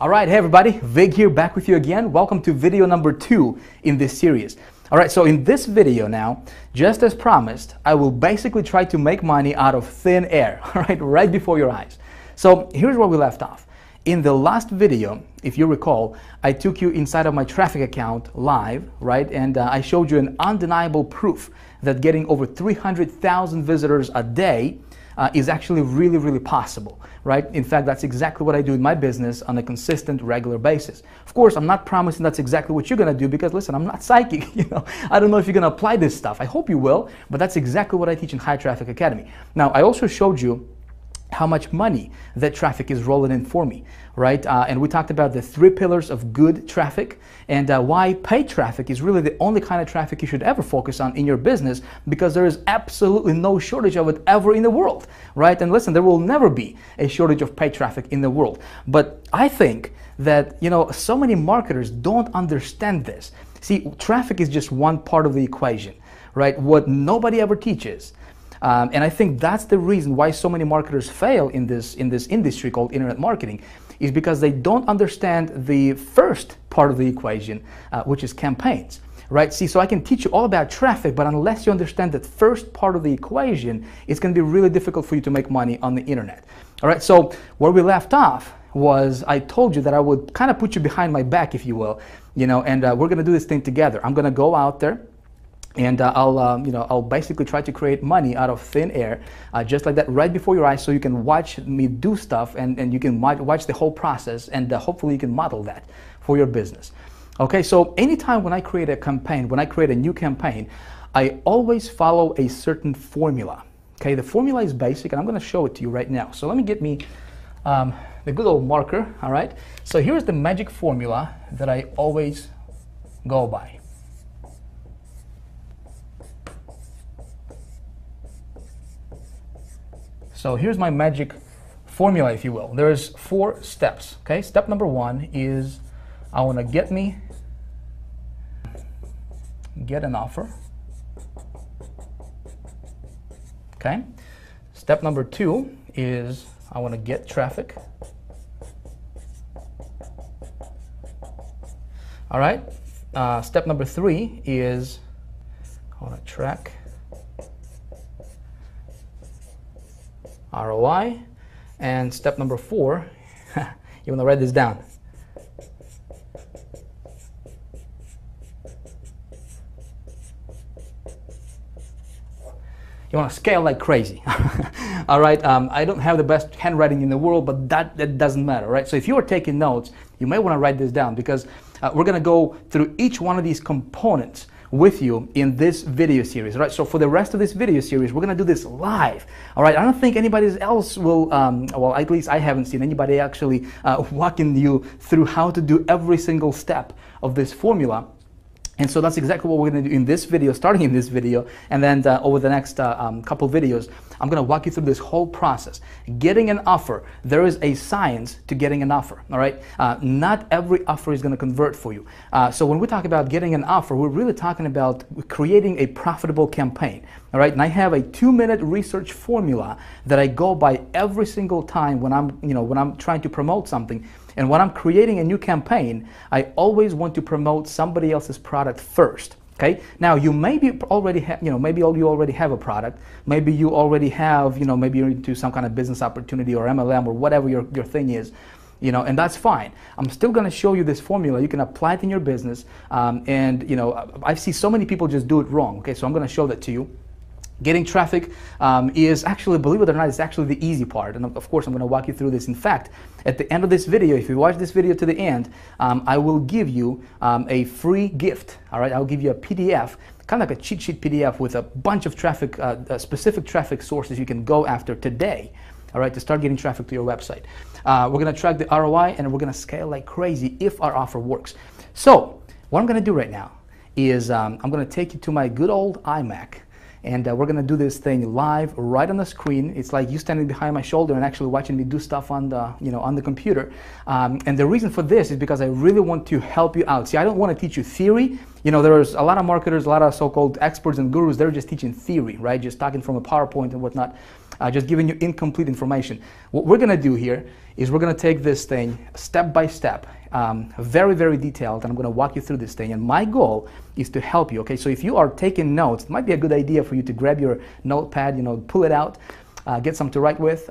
All right, hey everybody, Vick here, back with you again. Welcome to video number 2 in this series. All right, so in this video now, just as promised, I will basically try to make money out of thin air, all right before your eyes. So here's where we left off. In the last video, if you recall, I took you inside of my traffic account live, right? And I showed you an undeniable proof that getting over 300,000 visitors a day is actually really possible, right? In fact, that's exactly what I do in my business on a consistent, regular basis. Of course, I'm not promising that's exactly what you're gonna do because listen, I'm not psychic, I don't know if you're gonna apply this stuff. I hope you will, but that's exactly what I teach in High Traffic Academy. Now, I also showed you how much money that traffic is rolling in for me, right? And we talked about the 3 pillars of good traffic and why paid traffic is really the only kind of traffic you should ever focus on in your business because there is absolutely no shortage of it ever in the world, right? And listen, there will never be a shortage of paid traffic in the world. But I think that, so many marketers don't understand this. See, traffic is just one part of the equation, right? What nobody ever teaches. And I think that's the reason why so many marketers fail in this industry called internet marketing is because they don't understand the first part of the equation, which is campaigns, right? See, so I can teach you all about traffic, but unless you understand that first part of the equation, it's going to be really difficult for you to make money on the internet. All right, so where we left off was I told you that I would kind of put you behind my back, if you will, and we're going to do this thing together. I'm going to go out there. And I'll basically try to create money out of thin air, just like that, right before your eyes, so you can watch me do stuff and you can watch the whole process, and hopefully you can model that for your business. Okay, so anytime when I create a campaign, when I create a new campaign, I always follow a certain formula. Okay, the formula is basic, and I'm going to show it to you right now. So let me get me the good old marker. All right, so here's the magic formula that I always go by. So here's my magic formula, if you will. There's 4 steps, okay? Step number 1 is I want to get an offer, okay? Step number 2 is I want to get traffic. All right? Step number 3 is I want to track ROI, and step number 4, you want to write this down. You want to scale like crazy. All right, I don't have the best handwriting in the world, but that doesn't matter, right? So if you are taking notes, you may want to write this down because we're going to go through each one of these components with you in this video series, right? So for the rest of this video series, we're gonna do this live, all right? I don't think anybody else will, well, at least I haven't seen anybody actually walking you through how to do every single step of this formula. And so that's exactly what we're going to do in this video, starting in this video, and then over the next couple videos, I'm going to walk you through this whole process. Getting an offer, there is a science to getting an offer, all right? Not every offer is going to convert for you. So when we talk about getting an offer, we're really talking about creating a profitable campaign, all right? And I have a 2-minute research formula that I go by every single time when I'm trying to promote something. And when I'm creating a new campaign, I always want to promote somebody else's product first. Okay. Now you maybe already have, maybe you already have a product. Maybe you already have, maybe you're into some kind of business opportunity or MLM or whatever your thing is, and that's fine. I'm still going to show you this formula. You can apply it in your business. I see so many people just do it wrong. Okay. So I'm going to show that to you. Getting traffic is actually, believe it or not, it's actually the easy part. And of course, I'm going to walk you through this. In fact, at the end of this video, if you watch this video to the end, I will give you a free gift. All right, I'll give you a PDF, kind of like a cheat sheet PDF with a bunch of traffic, specific traffic sources you can go after today. All right, to start getting traffic to your website. We're going to track the ROI and we're going to scale like crazy if our offer works. So what I'm going to do right now is I'm going to take you to my good old iMac. And we're going to do this thing live right on the screen. It's like you standing behind my shoulder and actually watching me do stuff on the, on the computer. And the reason for this is because I really want to help you out. See, I don't want to teach you theory. you know, there's a lot of marketers, a lot of so-called experts and gurus, they're just teaching theory, right? Just talking from a PowerPoint and whatnot, just giving you incomplete information. What we're gonna do here is we're gonna take this thing step by step, very, very detailed, and I'm gonna walk you through this thing. And my goal is to help you, okay? So if you are taking notes, it might be a good idea for you to grab your notepad, you know, pull it out, get something to write with.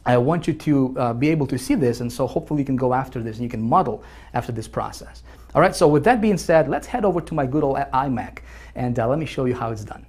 I want you to be able to see this, and so hopefully you can go after this and you can model after this process. All right, so with that being said, let's head over to my good old iMac, and let me show you how it's done.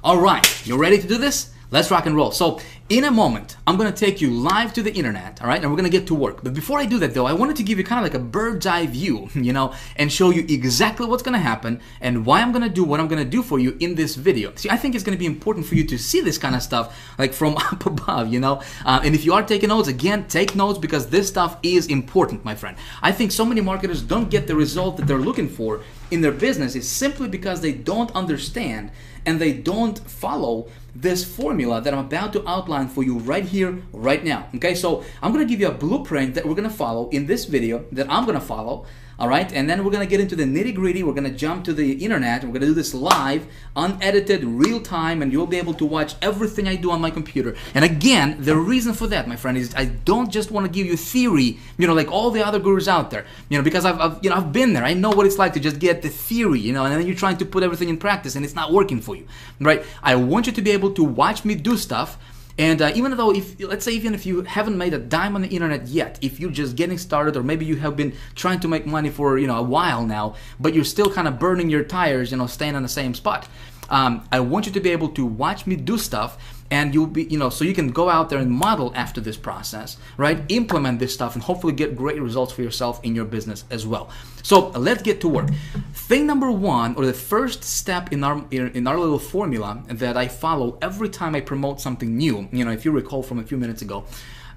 All right, you ready to do this? Let's rock and roll. So in a moment, I'm gonna take you live to the internet, all right? And we're gonna get to work. But before I do that though, I wanted to give you kind of like a bird's eye view, you know, and show you exactly what's gonna happen and why I'm gonna do what I'm gonna do for you in this video. See, I think it's gonna be important for you to see this kind of stuff like from up above, you know? And if you are taking notes, again, take notes because this stuff is important, my friend. I think so many marketers don't get the result that they're looking for in their business is simply because they don't understand and they don't follow this formula that I'm about to outline for you right here, right now. Okay, so I'm gonna give you a blueprint that we're gonna follow in this video that I'm gonna follow. All right, and then we're gonna get into the nitty-gritty. We're gonna jump to the internet. We're gonna do this live, unedited, real time, and you'll be able to watch everything I do on my computer. And again, the reason for that, my friend, is I don't just want to give you theory, you know, like all the other gurus out there, you know, because I've been there. I know what it's like to just get the theory, you know, and then you're trying to put everything in practice, and it's not working for you, right? I want you to be able to watch me do stuff. And even though, let's say even if you haven't made a dime on the internet yet, if you're just getting started, or maybe you have been trying to make money for, you know, a while now, but you're still kind of burning your tires, you know, staying on the same spot, I want you to be able to watch me do stuff, and you'll be, you know, so you can go out there and model after this process, right? Implement this stuff and hopefully get great results for yourself in your business as well. So let's get to work. Thing number one, or the first step in our little formula that I follow every time I promote something new, you know, if you recall from a few minutes ago,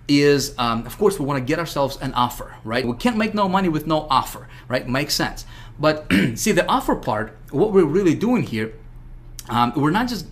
is, of course, we want to get ourselves an offer, right? We can't make no money with no offer, right? Makes sense. But see, the offer part, what we're really doing here, we're not just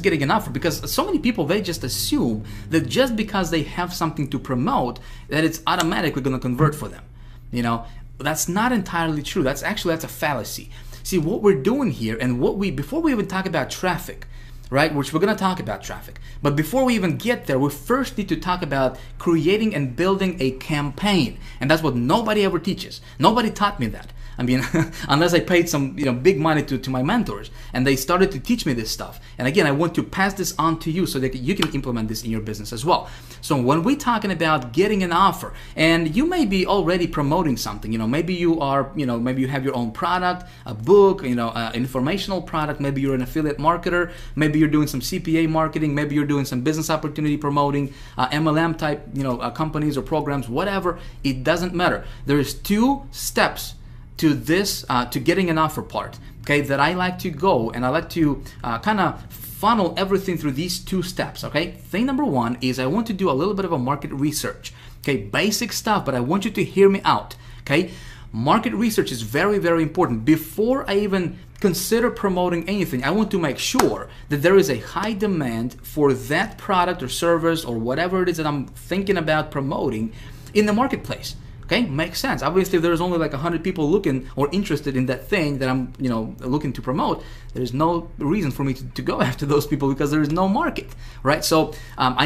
getting an offer, because so many people, they just assume that just because they have something to promote, that it's automatically going to convert for them. You know, that's not entirely true. That's a fallacy. See, what we're doing here, and before we even talk about traffic, right, which we're going to talk about traffic, but before we even get there, we first need to talk about creating and building a campaign. And that's what nobody ever teaches. Nobody taught me that. I mean, unless I paid some, you know, big money to my mentors, and they started to teach me this stuff. And again, I want to pass this on to you so that you can implement this in your business as well. So when we're talking about getting an offer, and you may be already promoting something, you know, maybe you are, you know, maybe you have your own product, a book, you know, an informational product, maybe you're an affiliate marketer, maybe you're doing some CPA marketing, maybe you're doing some business opportunity promoting, MLM type, you know, companies or programs, whatever. It doesn't matter. There's 2 steps to this, to getting an offer part, okay, that I like to go, and I like to kind of funnel everything through these 2 steps, okay? Thing number 1 is I want to do a little bit of a market research, okay? Basic stuff, but I want you to hear me out, okay? Market research is very, very important. Before I even consider promoting anything, I want to make sure that there is a high demand for that product or service or whatever it is that I'm thinking about promoting in the marketplace. Okay, makes sense. Obviously, if there's only like 100 people looking or interested in that thing that I'm, you know, looking to promote, there's no reason for me to go after those people, because there is no market, right? So I'm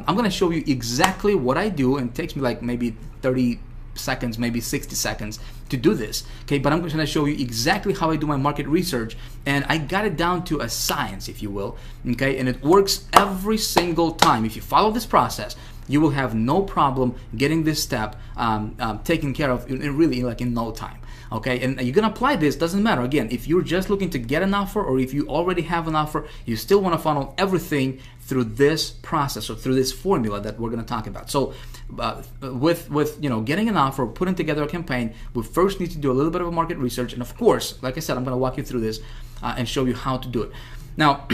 going to show you exactly what I do, and it takes me like maybe 30 seconds, maybe 60 seconds to do this, okay? But I'm going to show you exactly how I do my market research, and I got it down to a science, if you will, okay? And it works every single time. If you follow this process, you will have no problem getting this step taken care of in no time. Okay, and you're gonna apply this, doesn't matter. Again, if you're just looking to get an offer, or if you already have an offer, you still want to funnel everything through this process, or through this formula that we're gonna talk about. So with you know, getting an offer, putting together a campaign, we first need to do a little bit of a market research, and of course, like I said, I'm gonna walk you through this and show you how to do it. Now,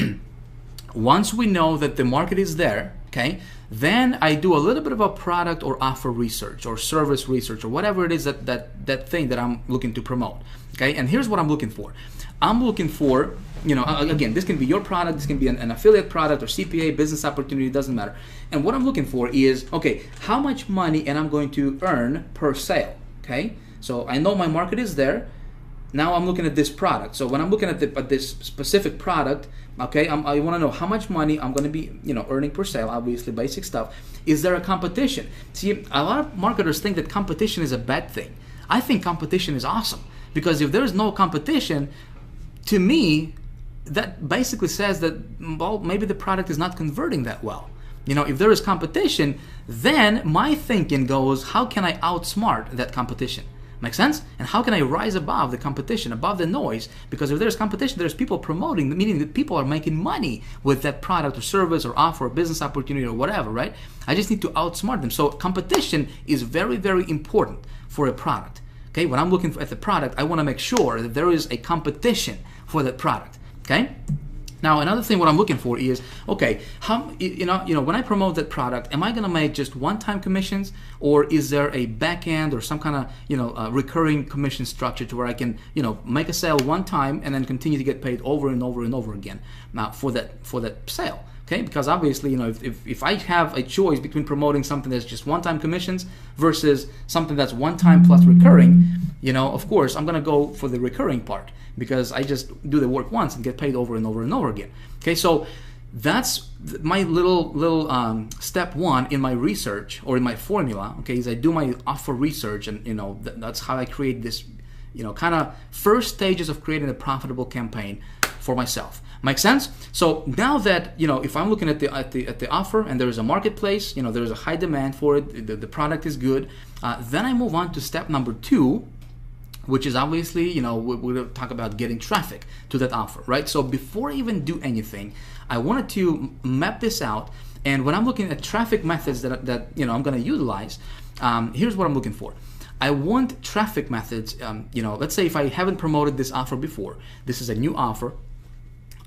once we know that the market is there, okay, Then I do a little bit of a product or offer research or service research or whatever it is that thing that I'm looking to promote. Okay, and here's what I'm looking for. I'm looking for, you know, again, this can be your product, this can be an affiliate product or CPA, business opportunity, it doesn't matter. And what I'm looking for is, okay, how much money am I going to earn per sale? Okay, so I know my market is there. Now I'm looking at this product. So when I'm looking at this specific product, okay, I want to know how much money I'm going to be, you know, earning per sale. Obviously, basic stuff. Is there a competition? See, a lot of marketers think that competition is a bad thing. I think competition is awesome, because if there is no competition, to me, that basically says that, well, maybe the product is not converting that well. You know, if there is competition, then my thinking goes, how can I outsmart that competition? Make sense? And how can I rise above the competition, above the noise? Because if there's competition, there's people promoting, meaning that people are making money with that product or service or offer or business opportunity or whatever, right? I just need to outsmart them. So competition is very, very important for a product. Okay, when I'm looking at the product, I want to make sure that there is a competition for that product. Okay. Now, another thing, what I'm looking for is, okay, how, you know, when I promote that product, am I going to make just one-time commissions, or is there a back end or some kind of, you know, recurring commission structure to where I can, you know, make a sale one time and then continue to get paid over and over and over again now for that sale? Okay, because obviously, you know, if I have a choice between promoting something that's just one-time commissions versus something that's one-time plus recurring, you know, of course, I'm going to go for the recurring part, because I just do the work once and get paid over and over and over again. Okay, so that's my little step one in my research or in my formula. Okay, is I do my offer research, and you know that's how I create this, you know, kind of first stages of creating a profitable campaign for myself. Make sense? So now that, you know, if I'm looking at the offer and there is a marketplace, you know, there is a high demand for it, the product is good, then I move on to step number 2, which is obviously, you know, we're going to talk about getting traffic to that offer, right? So before I even do anything, I wanted to map this out. And when I'm looking at traffic methods that you know, I'm going to utilize, here's what I'm looking for. I want traffic methods, you know, let's say if I haven't promoted this offer before, this is a new offer,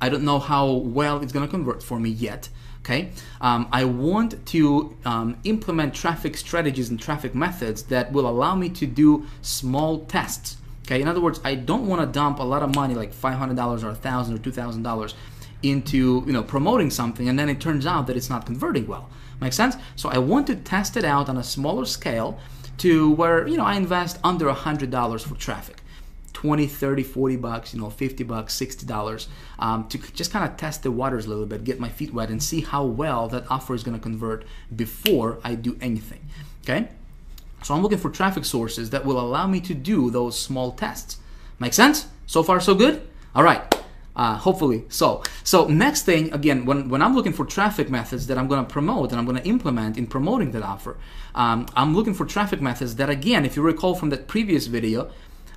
I don't know how well it's going to convert for me yet. Okay, I want to implement traffic strategies and traffic methods that will allow me to do small tests. Okay, in other words, I don't want to dump a lot of money, like $500 or $1,000 or $2,000, into, you know, promoting something, and then it turns out that it's not converting well. Make sense? So I want to test it out on a smaller scale to where, you know, I invest under $100 for traffic. 20, 30, 40 bucks, you know, 50 bucks, $60, to just kind of test the waters a little bit, get my feet wet and see how well that offer is going to convert before I do anything. Okay, so I'm looking for traffic sources that will allow me to do those small tests. Make sense? So far so good? All right, hopefully so. So next thing, again, when I'm looking for traffic methods that I'm going to promote and I'm going to implement in promoting that offer, I'm looking for traffic methods that, again, if you recall from that previous video,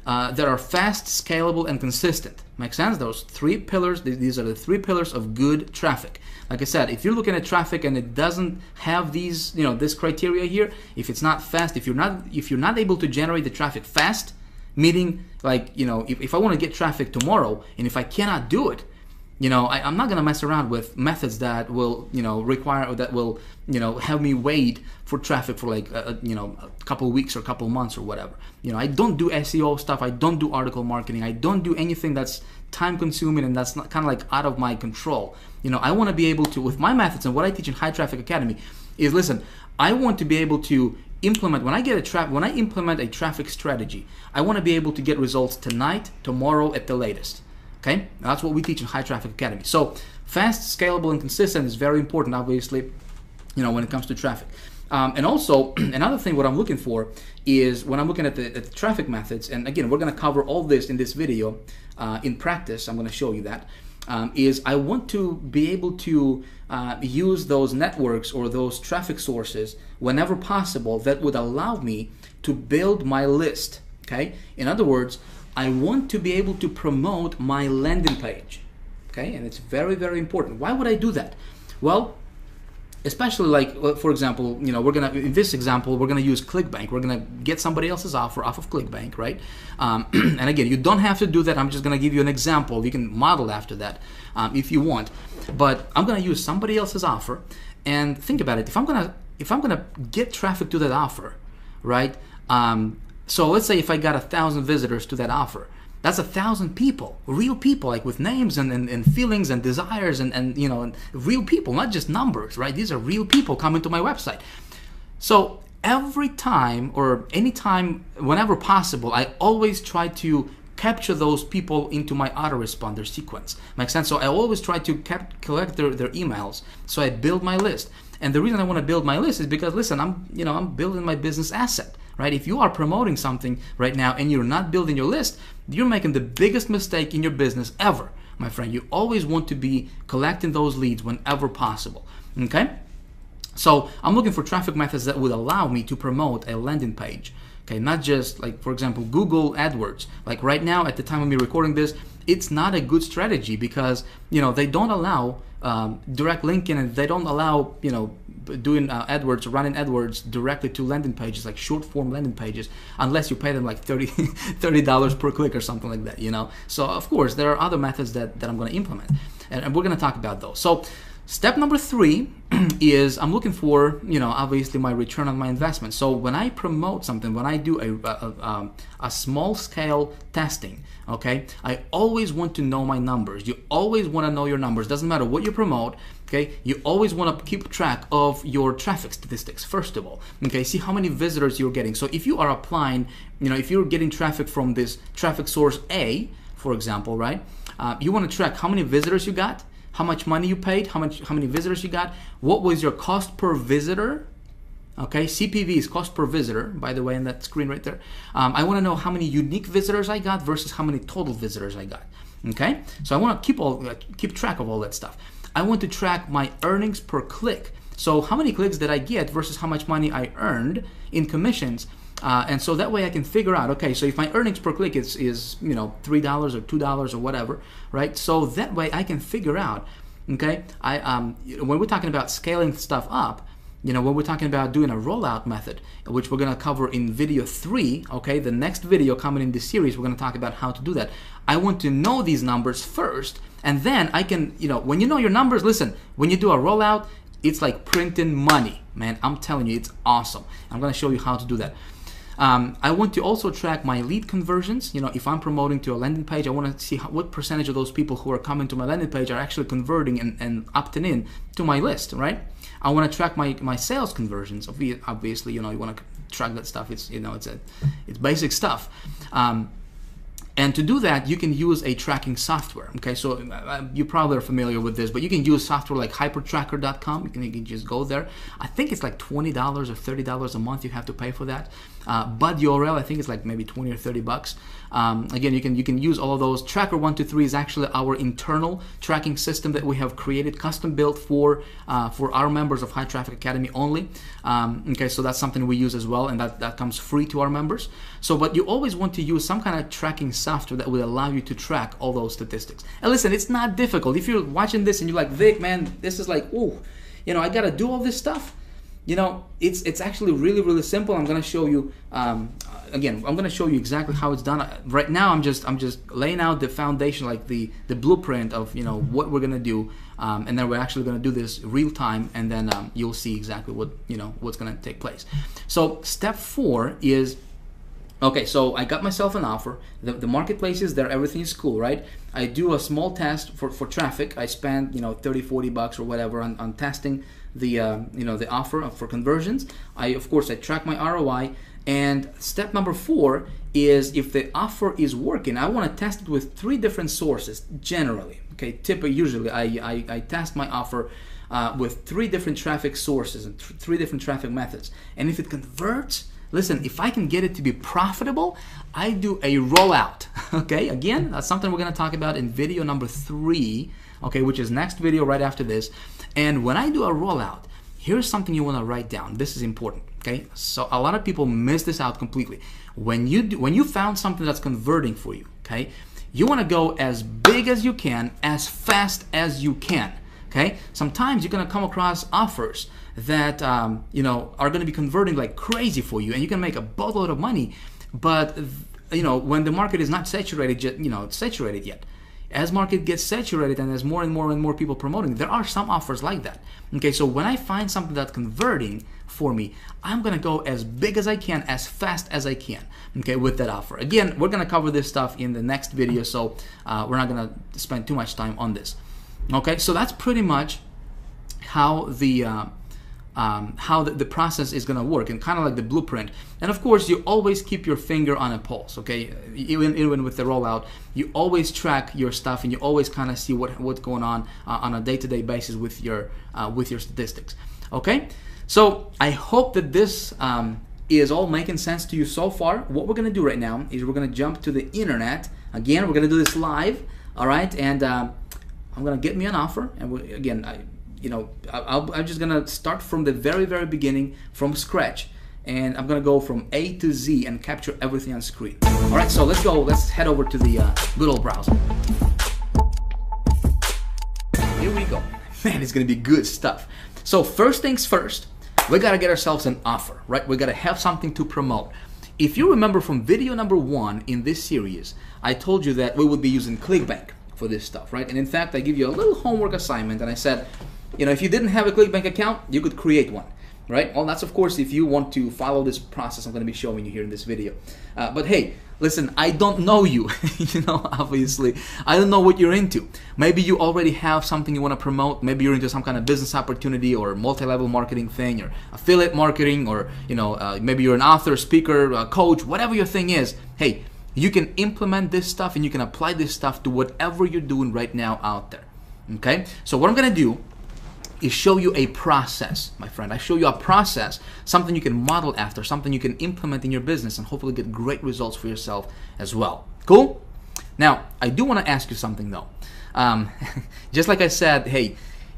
that are fast, scalable, and consistent. Make sense? Those 3 pillars, these are the 3 pillars of good traffic. Like I said, if you're looking at traffic and it doesn't have these, you know, this criteria here, if it's not fast, if you're not able to generate the traffic fast, meaning, like, you know, if I want to get traffic tomorrow and if I cannot do it, you know, I'm not going to mess around with methods that will, you know, require, or that will, you know, have me wait for traffic for like, you know, a couple of weeks or a couple of months or whatever. You know, I don't do SEO stuff. I don't do article marketing. I don't do anything that's time consuming and that's not kind of like out of my control. You know, I want to be able to, with my methods and what I teach in High Traffic Academy is, listen, I want to be able to implement, when I implement a traffic strategy, I want to be able to get results tonight, tomorrow at the latest. Okay, that's what we teach in High Traffic Academy. So fast, scalable, and consistent is very important, obviously, you know, when it comes to traffic. And also, another thing, what I'm looking for is when I'm looking at the traffic methods, and again, we're going to cover all this in this video in practice. I'm going to show you that. Is I want to be able to use those networks or those traffic sources whenever possible that would allow me to build my list. Okay, in other words, I want to be able to promote my landing page. Okay, and it's very, very important. Why would I do that? Well, especially like, for example, you know, we're gonna, in this example, we're gonna use ClickBank. We're gonna get somebody else's offer off of ClickBank, right? And again, you don't have to do that. I'm just gonna give you an example. You can model after that if you want. But I'm gonna use somebody else's offer, And think about it. If I'm gonna get traffic to that offer, right? So let's say if I got 1,000 visitors to that offer, that's 1,000 people, real people, like with names and feelings and desires and you know, and real people, not just numbers, right? These are real people coming to my website. So every time or anytime, whenever possible, I always try to capture those people into my autoresponder sequence. Makes sense? So I always try to collect their emails. So I build my list. And the reason I want to build my list is because, listen, I'm building my business asset, right? If you are promoting something right now and you're not building your list, you're making the biggest mistake in your business ever, my friend. You always want to be collecting those leads whenever possible, okay? So I'm looking for traffic methods that would allow me to promote a landing page. Okay, not just like, for example, Google AdWords. Like right now, at the time of me recording this, it's not a good strategy because, you know, they don't allow direct linking, and they don't allow, you know, doing AdWords, running AdWords directly to landing pages, like short form landing pages, unless you pay them like $30 per click or something like that, you know. So of course, there are other methods that I'm going to implement, and we're going to talk about those. So step number 3 is I'm looking for, you know, obviously my return on my investment. So when I promote something, when I do a small scale testing, okay, I always want to know my numbers. You always want to know your numbers. Doesn't matter what you promote, okay. You always want to keep track of your traffic statistics first of all, okay. See how many visitors you're getting. So if you are applying, you know, if you're getting traffic from this traffic source A, for example, right, you want to track how many visitors you got, how much money you paid, how many visitors you got, what was your cost per visitor, okay? CPV is cost per visitor, by the way, in that screen right there. I want to know how many unique visitors I got versus how many total visitors I got, okay? So I want to keep track of all that stuff. I want to track my earnings per click. So how many clicks did I get versus how much money I earned in commissions. And so that way I can figure out, okay, so if my earnings per click is you know, $3 or $2 or whatever, right? So that way I can figure out, okay, when we're talking about scaling stuff up, you know, when we're talking about doing a rollout method, which we're going to cover in video 3, okay, the next video coming in this series, we're going to talk about how to do that. I want to know these numbers first, and then I can, you know, when you know your numbers, listen, when you do a rollout, it's like printing money, man. I'm telling you, it's awesome. I'm going to show you how to do that. I want to also track my lead conversions. You know, if I'm promoting to a landing page, I want to see what percentage of those people who are coming to my landing page are actually converting and opting in to my list, right? I want to track my sales conversions. Obviously, you know, you want to track that stuff. It's, you know, it's basic stuff. And to do that, you can use a tracking software. Okay, so you probably are familiar with this, but you can use software like hypertracker.com. You can just go there. I think it's like $20 or $30 a month you have to pay for that. But URL, I think it's like maybe 20 or 30 bucks. Again, you can use all of those. Tracker 123 is actually our internal tracking system that we have created, custom built for our members of High Traffic Academy only. Okay, so that's something we use as well, and that comes free to our members. So, but you always want to use some kind of tracking software that will allow you to track all those statistics. And listen, it's not difficult. If you're watching this and you're like, Vic, man, this is like, ooh, you know, I gotta do all this stuff. You know, it's actually really, really simple. I'm gonna show you. Again, I'm gonna show you exactly how it's done. Right now, I'm just laying out the foundation, like the blueprint of, you know, what we're gonna do, and then we're actually gonna do this real time, and then you'll see exactly what, you know, what's gonna take place. So step 4 is, okay, so I got myself an offer. The marketplace is there. Everything is cool, right? I do a small test for traffic. I spend, you know, 30, 40 bucks or whatever on testing the you know, the offer for conversions. Of course I track my ROI. And step number 4 is, if the offer is working, I want to test it with 3 different sources generally. Okay, usually I test my offer with 3 different traffic sources and 3 different traffic methods. And if it converts, listen, if I can get it to be profitable, I do a rollout. Okay, again, that's something we're going to talk about in video number 3, okay, which is next video right after this. And when I do a rollout, here's something you want to write down. This is important, okay? So a lot of people miss this out completely. When you found something that's converting for you, okay, you want to go as big as you can, as fast as you can, okay? Sometimes you're going to come across offers that you know, are going to be converting like crazy for you, and you can make a boatload of money. But you know, when the market is not saturated yet, as market gets saturated and as more and more people promoting, there are some offers like that. Okay, so when I find something that's converting for me, I'm gonna go as big as I can, as fast as I can, okay, with that offer. Again, we're gonna cover this stuff in the next video, so we're not gonna spend too much time on this. Okay, so that's pretty much how the process is going to work, and kind of like the blueprint. And of course, you always keep your finger on a pulse, okay? Even with the rollout, you always track your stuff, and you always kind of see what's going on a day-to-day basis with your statistics, okay? So I hope that this is all making sense to you so far. What we're going to do right now is we're going to jump to the internet. Again, we're going to do this live, all right? And I'm going to get me an offer, and I'm just gonna start from the very beginning, from scratch, and I'm gonna go from A to Z and capture everything on screen. All right, so let's go. Let's head over to the good old browser. Here we go. Man, it's gonna be good stuff. So first things first, we gotta get ourselves an offer, right? We gotta have something to promote. If you remember from video number 1 in this series, I told you that we would be using ClickBank for this stuff, right? And in fact, I give you a little homework assignment, and I said, if you didn't have a ClickBank account, you could create one, right? Well, that's of course if you want to follow this process I'm going to be showing you here in this video. But hey, listen, I don't know you, obviously. I don't know what you're into. Maybe you already have something you want to promote. Maybe you're into some kind of business opportunity or multi-level marketing thing or affiliate marketing, or, maybe you're an author, speaker, coach, whatever your thing is. Hey, you can implement this stuff and you can apply this stuff to whatever you're doing right now out there, okay? So what I'm going to do is show you a process, my friend. I show you a process, something you can model after, something you can implement in your business and hopefully get great results for yourself as well. Cool? Now, I do want to ask you something though. Just like I said, hey,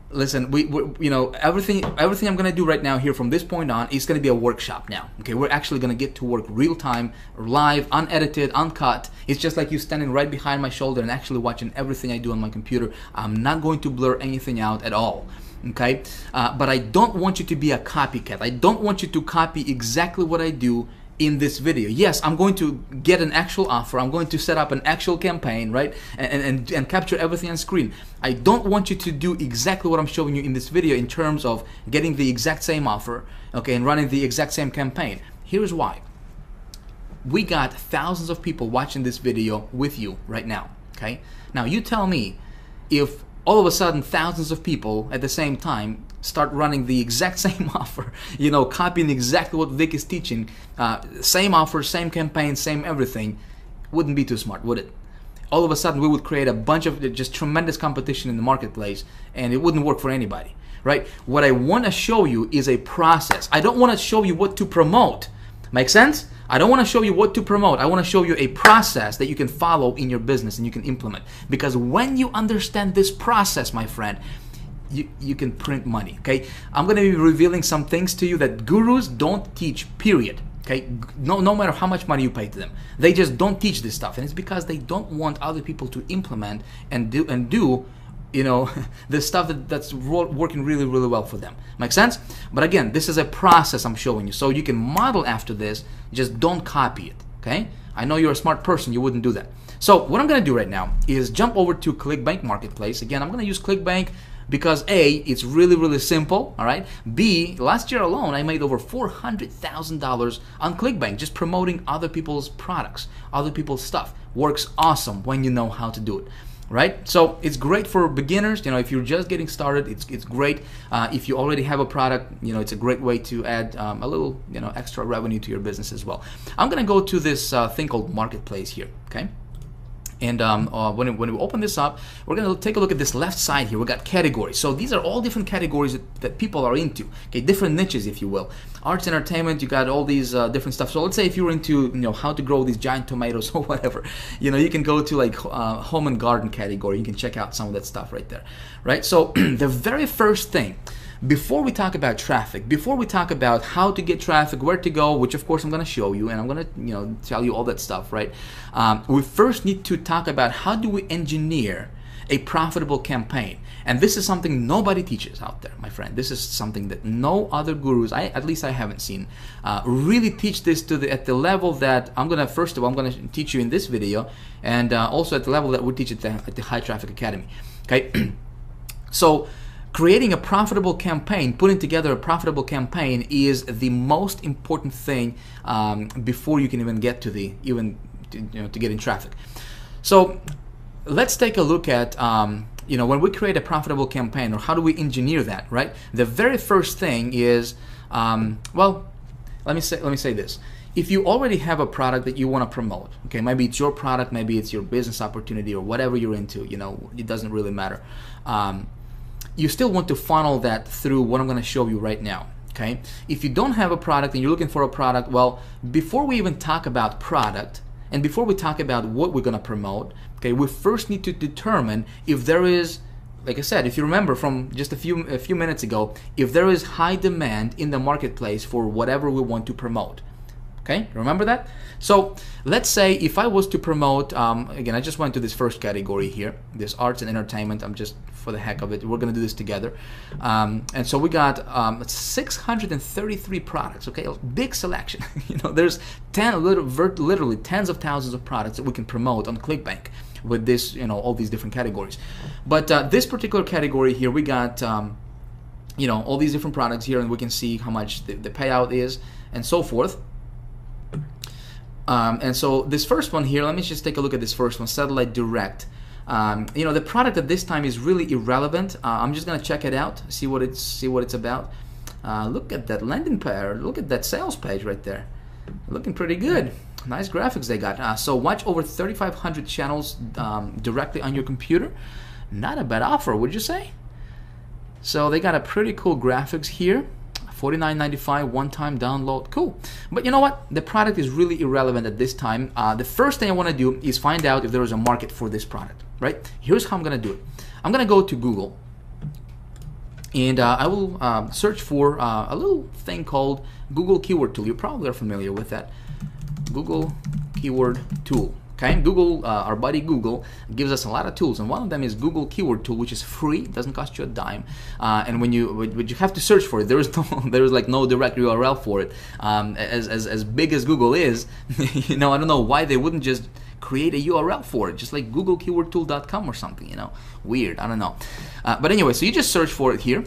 listen, everything I'm going to do right now here from this point on is going to be a workshop now. Okay, we're actually going to get to work real time, live, unedited, uncut. It's just like you standing right behind my shoulder and actually watching everything I do on my computer. I'm not going to blur anything out at all. Okay, but I don't want you to be a copycat. I don't want you to copy exactly what I do in this video. Yes, I'm going to get an actual offer. I'm going to set up an actual campaign, right? And capture everything on screen. I don't want you to do exactly what I'm showing you in this video in terms of getting the exact same offer, okay, and running the exact same campaign. Here's why. We got thousands of people watching this video with you right now, okay? Now you tell me if all of a sudden thousands of people at the same time start running the exact same offer, copying exactly what Vick is teaching, same offer, same campaign, same everything, wouldn't be too smart, would it? All of a sudden we would create a bunch of just tremendous competition in the marketplace, and it wouldn't work for anybody, right? What I want to show you is a process. I don't want to show you what to promote. Make sense? I don't want to show you what to promote. I want to show you a process that you can follow in your business and you can implement. Because when you understand this process, my friend, you can print money, okay? I'm going to be revealing some things to you that gurus don't teach, period. Okay? No matter how much money you pay to them. They just don't teach this stuff. And it's because they don't want other people to implement and do the stuff that's working really well for them. Make sense? But again, this is a process I'm showing you, so you can model after this. Just don't copy it, okay? I know you're a smart person, you wouldn't do that. So what I'm gonna do right now is jump over to ClickBank Marketplace. Again, I'm gonna use ClickBank because A, it's really simple, all right? B, last year alone, I made over $400,000 on ClickBank just promoting other people's products, other people's stuff. Works awesome when you know how to do it. Right? So it's great for beginners. If you're just getting started, it's great. If you already have a product, it's a great way to add a little, extra revenue to your business as well. I'm gonna go to this thing called Marketplace here, okay? And when we open this up, we're going to take a look at this left side here. We got categories. So these are all different categories that people are into. Okay, different niches, if you will. Arts, entertainment. You got all these different stuff. So let's say if you're into how to grow these giant tomatoes or whatever, you can go to like home and garden category. You can check out some of that stuff right there, right? So the very first thing, before we talk about traffic, before we talk about how to get traffic, where to go, which of course I'm going to show you, and I'm going to tell you all that stuff, right? We first need to talk about how do we engineer a profitable campaign. And this is something nobody teaches out there, my friend. This is something that no other gurus, at least I haven't seen, really teach this at the level that I'm gonna, first of all, I'm gonna teach you in this video, and also at the level that we teach at the High Traffic Academy. Okay, so creating a profitable campaign, putting together a profitable campaign is the most important thing before you can even get to to get in traffic. So let's take a look at when we create a profitable campaign, or how do we engineer that, right? The very first thing is, well, let me say this. If you already have a product that you want to promote, okay, maybe it's your product, maybe it's your business opportunity, or whatever you're into, it doesn't really matter. You still want to funnel that through what I'm going to show you right now, okay? If you don't have a product and you're looking for a product, well, before we even talk about product, and before we talk about what we're going to promote, okay, we first need to determine if there is, like I said, if you remember from just a few minutes ago, if there is high demand in the marketplace for whatever we want to promote. Okay, remember that? So let's say if I was to promote, again, I just went to this first category here, this arts and entertainment. I'm just, for the heck of it, we're going to do this together. And so we got 633 products, okay, a big selection. There's literally tens of thousands of products that we can promote on ClickBank with this, all these different categories. But this particular category here, we got, all these different products here, and we can see how much the payout is and so forth. And so this first one here, let me just take a look at this first one, Satellite Direct. The product at this time is really irrelevant. I'm just gonna check it out, see what it's about. Look at that landing page, look at that sales page right there, looking pretty good. Nice graphics they got. So watch over 3,500 channels directly on your computer. Not a bad offer, would you say? So they got a pretty cool graphics here. $49.95 one-time download, cool. But you know what? The product is really irrelevant at this time. The first thing I want to do is find out if there is a market for this product, right? Here's how I'm going to do it. I'm going to go to Google, and I will search for a little thing called Google Keyword Tool. You probably are familiar with that. Google Keyword Tool. Okay, Google, our buddy Google, gives us a lot of tools, and one of them is Google Keyword Tool, which is free, doesn't cost you a dime, and when you have to search for it, there is like no direct URL for it. As big as Google is, I don't know why they wouldn't just create a URL for it, just like googlekeywordtool.com or something. Weird, I don't know. But anyway, so you just search for it here.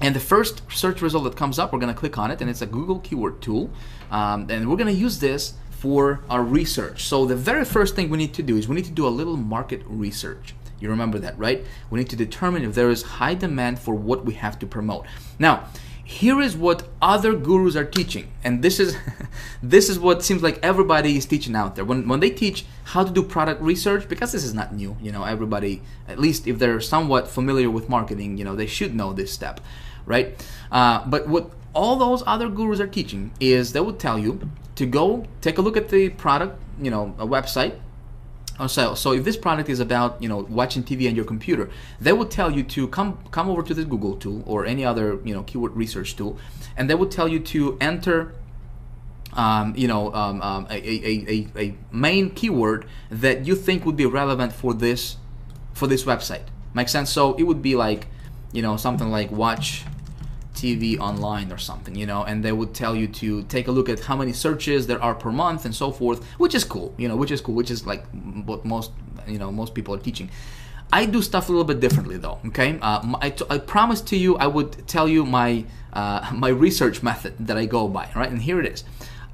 And the first search result that comes up, we're going to click on it, and it's a Google Keyword Tool, and we're going to use this for our research. So the very first thing we need to do is we need to do a little market research. You remember that, right? We need to determine if there is high demand for what we have to promote. Now, here is what other gurus are teaching, and this is this is what seems like everybody is teaching out there. When they teach how to do product research, because this is not new, everybody, at least if they're somewhat familiar with marketing, they should know this step, right? But what all those other gurus are teaching is they will tell you to go take a look at the product, a website. So if this product is about watching TV on your computer, they will tell you to come over to this Google tool or any other keyword research tool, and they will tell you to enter a main keyword that you think would be relevant for this website. Make sense? So it would be like something like watch TV online or something, and they would tell you to take a look at how many searches there are per month and so forth, which is cool, which is like what most people are teaching. I do stuff a little bit differently though, okay? I promised to you I would tell you my my research method that I go by, right? And here it is.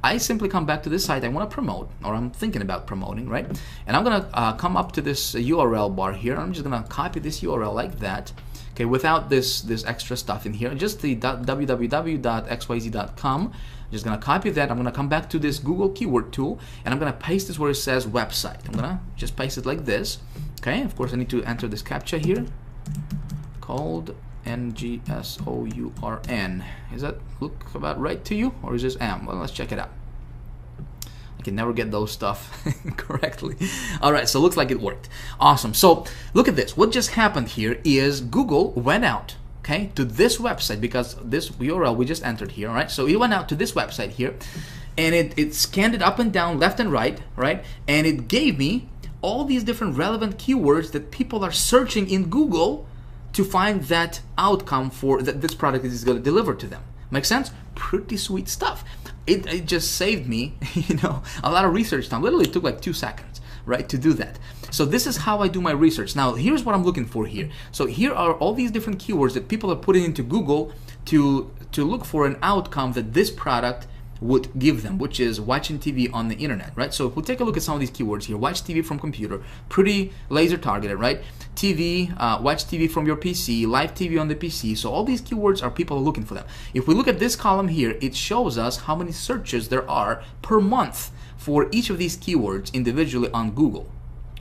I simply come back to this site I want to promote, or I'm thinking about promoting, right? And I'm gonna come up to this URL bar here. I'm just gonna copy this URL like that. Okay, without this extra stuff in here, just the www.xyz.com. I'm just gonna copy that. I'm gonna come back to this Google Keyword Tool, and I'm gonna paste this where it says website. I'm gonna just paste it like this. Okay, of course I need to enter this CAPTCHA here, called NGSOURN. Is that look about right to you, or is this M? Well, let's check it out. I can never get those stuff correctly. All right, so it looks like it worked. Awesome. So look at this. What just happened here is Google went out, okay, to this website, because this URL we just entered here, all right? So it went out to this website here, and it scanned it up and down, left and right, and it gave me all these different relevant keywords that people are searching in Google to find that outcome for that this product is going to deliver to them. Make sense? Pretty sweet stuff. It just saved me, a lot of research time. Literally took like 2 seconds, right, to do that. So this is how I do my research. Now, here's what I'm looking for here. So here are all these different keywords that people are putting into Google to look for an outcome that this product would give them, which is watching TV on the internet, right? So if we take a look at some of these keywords here, watch TV from computer, pretty laser targeted, right? TV, watch TV from your PC, live TV on the PC. So all these keywords are people looking for them. If we look at this column here, it shows us how many searches there are per month for each of these keywords individually on Google,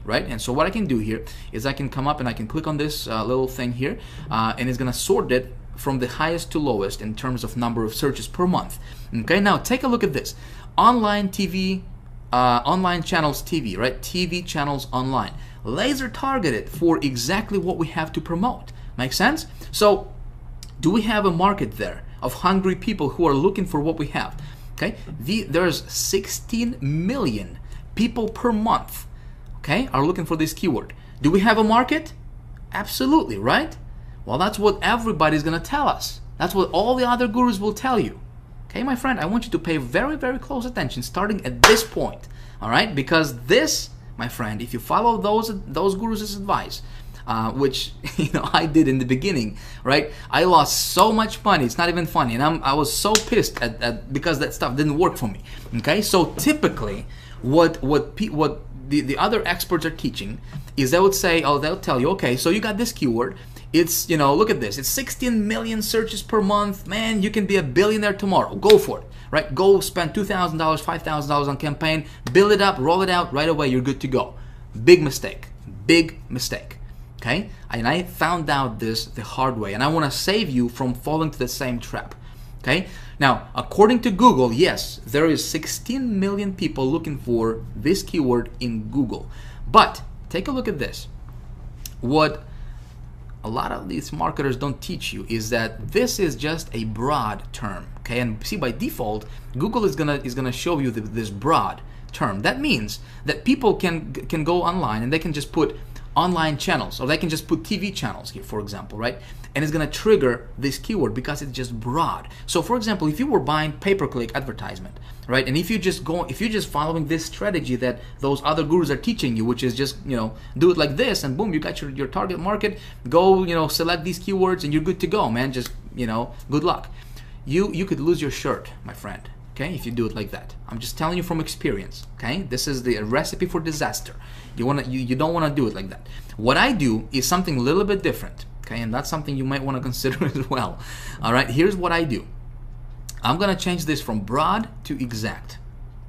right? And so what I can do here is I can come up and I can click on this little thing here, and it's gonna sort it from the highest to lowest in terms of number of searches per month. Okay, now take a look at this. Online TV, online channels TV, right? TV channels online. Laser targeted for exactly what we have to promote. Make sense? So do we have a market there of hungry people who are looking for what we have? Okay, there's 16 million people per month, okay, are looking for this keyword. Do we have a market? Absolutely, right? Well, that's what everybody's gonna tell us. That's what all the other gurus will tell you. Okay, my friend, I want you to pay very, very close attention starting at this point, all right? Because this, my friend, if you follow those gurus' advice, which I did in the beginning, right? I lost so much money. It's not even funny, and I was so pissed at because that stuff didn't work for me. Okay, so typically, what the other experts are teaching is they would say, they'll tell you, okay, so you got this keyword. It's, look at this. It's 16 million searches per month. Man, you can be a billionaire tomorrow. Go for it, right? Go spend $2,000, $5,000 on campaign, build it up, roll it out right away. You're good to go. Big mistake. Big mistake. Okay? And I found out this the hard way, and I want to save you from falling to the same trap. Okay? Now, according to Google, yes, there is 16 million people looking for this keyword in Google. But take a look at this. What a lot of these marketers don't teach you is that this is just a broad term. Okay? And see, by default, Google is gonna show you this broad term. That means that people can go online and they can just put online channels, or they can just put TV channels here, for example, right? And it's gonna trigger this keyword because it's just broad. So for example, if you were buying pay-per-click advertisement, right? And if you're just following this strategy that those other gurus are teaching you, which is just, do it like this and boom, you got your target market, go, select these keywords and you're good to go, man. Just, good luck. You could lose your shirt, my friend. Okay, if you do it like that. I'm just telling you from experience. Okay, this is the recipe for disaster. You don't want to do it like that. What I do is something a little bit different. Okay, and that's something you might want to consider as well. All right, here's what I do. I'm gonna change this from broad to exact.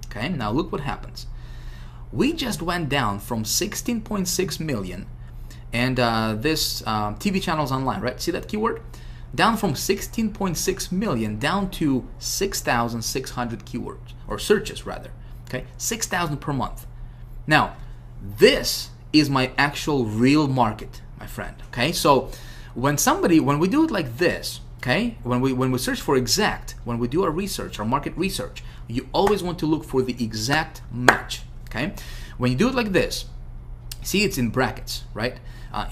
Okay, now look what happens. We just went down from 16.6 million, and this TV channels online, right? See that keyword? Down from 16.6 million down to 6,600 keywords, or searches rather, okay? 6,000 per month. Now, this is my actual real market, my friend, okay? So when we do it like this, okay, when we search for exact, when we do our research, our market research, you always want to look for the exact match, okay? When you do it like this, see, it's in brackets, right?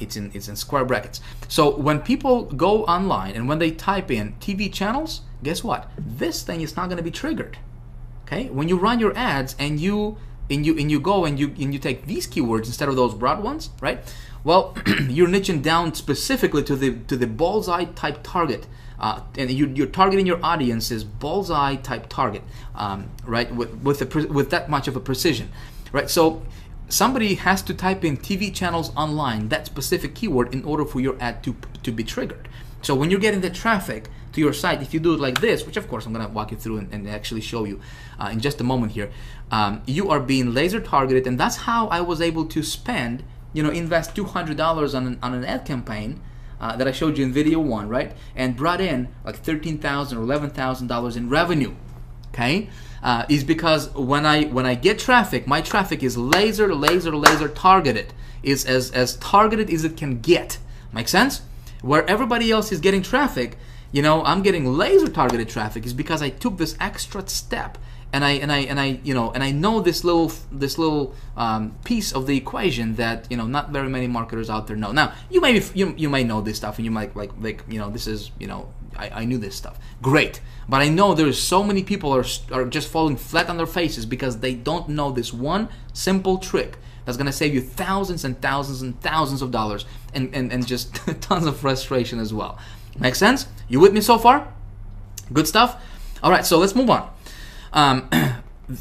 It's in square brackets. So when people go online and when they type in TV channels, guess what? This thing is not going to be triggered. Okay? When you run your ads and you go and you take these keywords instead of those broad ones, right? Well, you're niching down specifically to the bullseye type target, and you're targeting your audience is bullseye type target, right? With that much of a precision, right? So somebody has to type in TV channels online, that specific keyword, in order for your ad to be triggered. So when you're getting the traffic to your site, if you do it like this, which of course I'm going to walk you through and actually show you in just a moment here, you are being laser targeted, and that's how I was able to spend, invest $200 on an ad campaign that I showed you in video 1, right? And brought in like $13,000 or $11,000 in revenue. Okay, is because when I get traffic, my traffic is laser targeted. Is as targeted as it can get. Make sense? Where everybody else is getting traffic, I'm getting laser targeted traffic is because I took this extra step and I know this little piece of the equation that not very many marketers out there know. Now you may know this stuff, and you might like this is I knew this stuff. Great, but I know there's so many people are just falling flat on their faces because they don't know this one simple trick that's gonna save you thousands and thousands and thousands of dollars and just tons of frustration as well. Make sense? You with me so far? Good stuff. All right, so let's move on.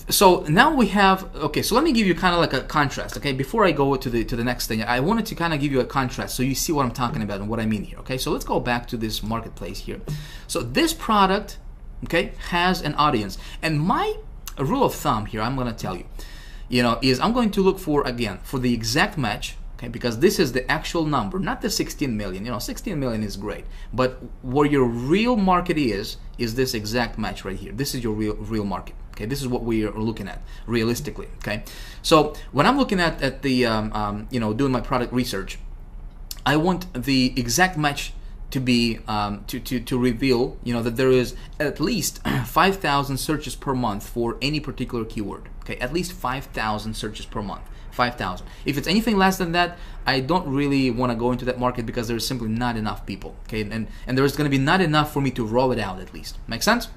So now we have, okay, so let me give you kind of like a contrast, okay? Before I go to the next thing, I wanted to kind of give you a contrast so you see what I'm talking about and what I mean here, okay? So let's go back to this marketplace here. So this product, okay, has an audience. And my rule of thumb here, I'm going to tell you, is I'm going to look for, again, for the exact match, okay, because this is the actual number, not the 16 million. 16 million is great, but where your real market is this exact match right here. This is your real market. Okay, this is what we are looking at realistically. Okay, so when I'm looking at the doing my product research, I want the exact match to be to reveal that there is at least 5,000 searches per month for any particular keyword. Okay, at least 5,000 searches per month. 5,000. If it's anything less than that, I don't really want to go into that market because there's simply not enough people. Okay, and there's going to be not enough for me to roll it out at least. Make sense?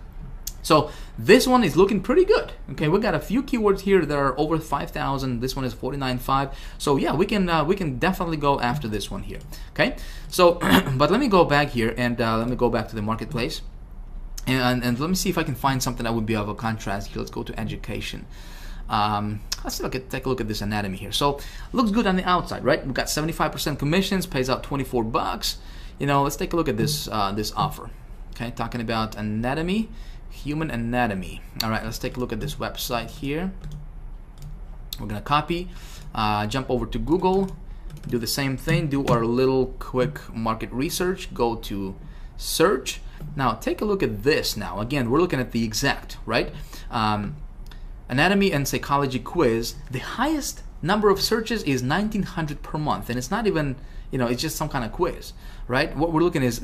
So this one is looking pretty good. Okay, we got a few keywords here that are over 5,000. This one is 49.5. So yeah, we can definitely go after this one here. Okay, so but let me go back here and let me go back to the marketplace and let me see if I can find something that would be of a contrast here. Let's go to education. Let's take a look at this anatomy here. So looks good on the outside, right? We've got 75% commissions, pays out 24 bucks. Let's take a look at this this offer. Okay, talking about anatomy. Human anatomy. All right, let's take a look at this website here. We're gonna copy, jump over to Google, do the same thing, do our little quick market research, go to search. Now take a look at this. Now again, we're looking at the exact, right? Anatomy and psychology quiz. The highest number of searches is 1,900 per month, and it's not even, it's just some kind of quiz, right? What we're looking is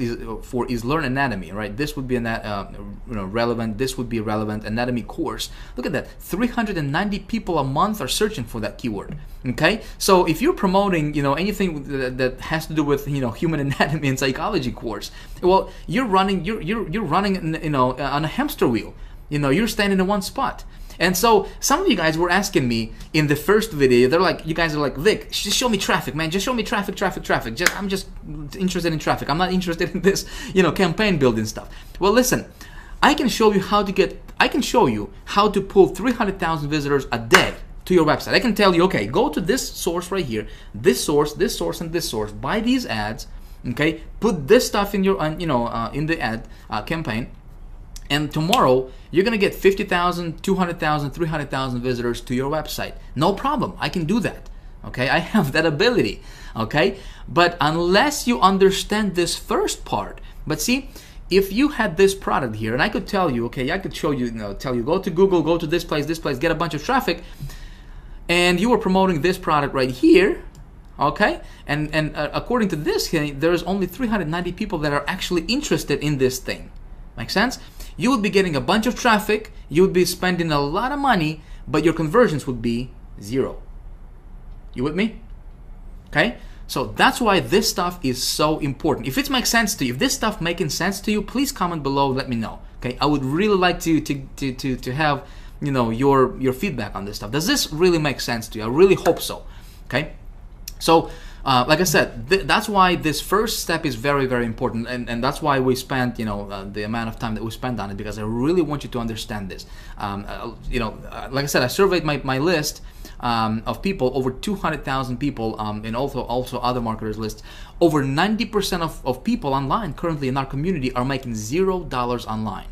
learn anatomy, right? This would be relevant. This would be a relevant anatomy course. Look at that, 390 people a month are searching for that keyword. Okay, so if you're promoting, anything that has to do with, human anatomy and psychology course, well, you're running, on a hamster wheel. You're standing in one spot. And so some of you guys were asking me in the first video, you guys are like, Vic, just show me traffic, man. Just show me traffic. I'm just interested in traffic. I'm not interested in this, campaign building stuff. Well, listen, I can show you how to pull 300,000 visitors a day to your website. I can tell you, okay, go to this source right here, this source, and this source, buy these ads, okay, put this stuff in your, in the ad campaign. And tomorrow, you're going to get 50,000, 200,000, 300,000 visitors to your website. No problem. I can do that. Okay, I have that ability. Okay, but unless you understand this first part, but see, if you had this product here, and I could tell you, okay, I could show you, tell you, go to Google, go to this place, get a bunch of traffic, and you were promoting this product right here, okay, and according to this, there's only 390 people that are actually interested in this thing. Make sense? You would be getting a bunch of traffic, you would be spending a lot of money, but your conversions would be 0. You with me? Okay? So that's why this stuff is so important. If it makes sense to you, if this stuff making sense to you, please comment below, let me know. Okay? I would really like to have, your feedback on this stuff. Does this really make sense to you? I really hope so. Okay? So like I said, that's why this first step is very, very important, and that's why we spent, the amount of time that we spent on it, because I really want you to understand this. Like I said, I surveyed my list of people, over 200,000 people, and also other marketers lists. Over 90% of people online currently in our community are making $0 online.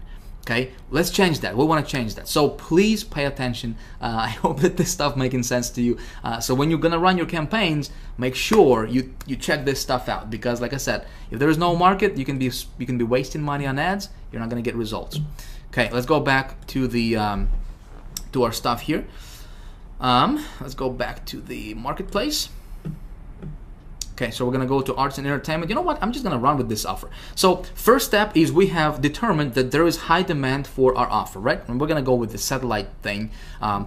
Okay, let's change that. We want to change that. So please pay attention. I hope that this stuff making sense to you. So when you're gonna run your campaigns, make sure you check this stuff out, because like I said, if there is no market, you can be wasting money on ads. You're not gonna get results. Okay, let's go back to the to our stuff here. Let's go back to the marketplace. Okay, so we're gonna go to arts and entertainment. You know what? I'm just gonna run with this offer. So first step is we have determined that there is high demand for our offer, right? And we're gonna go with the satellite thing,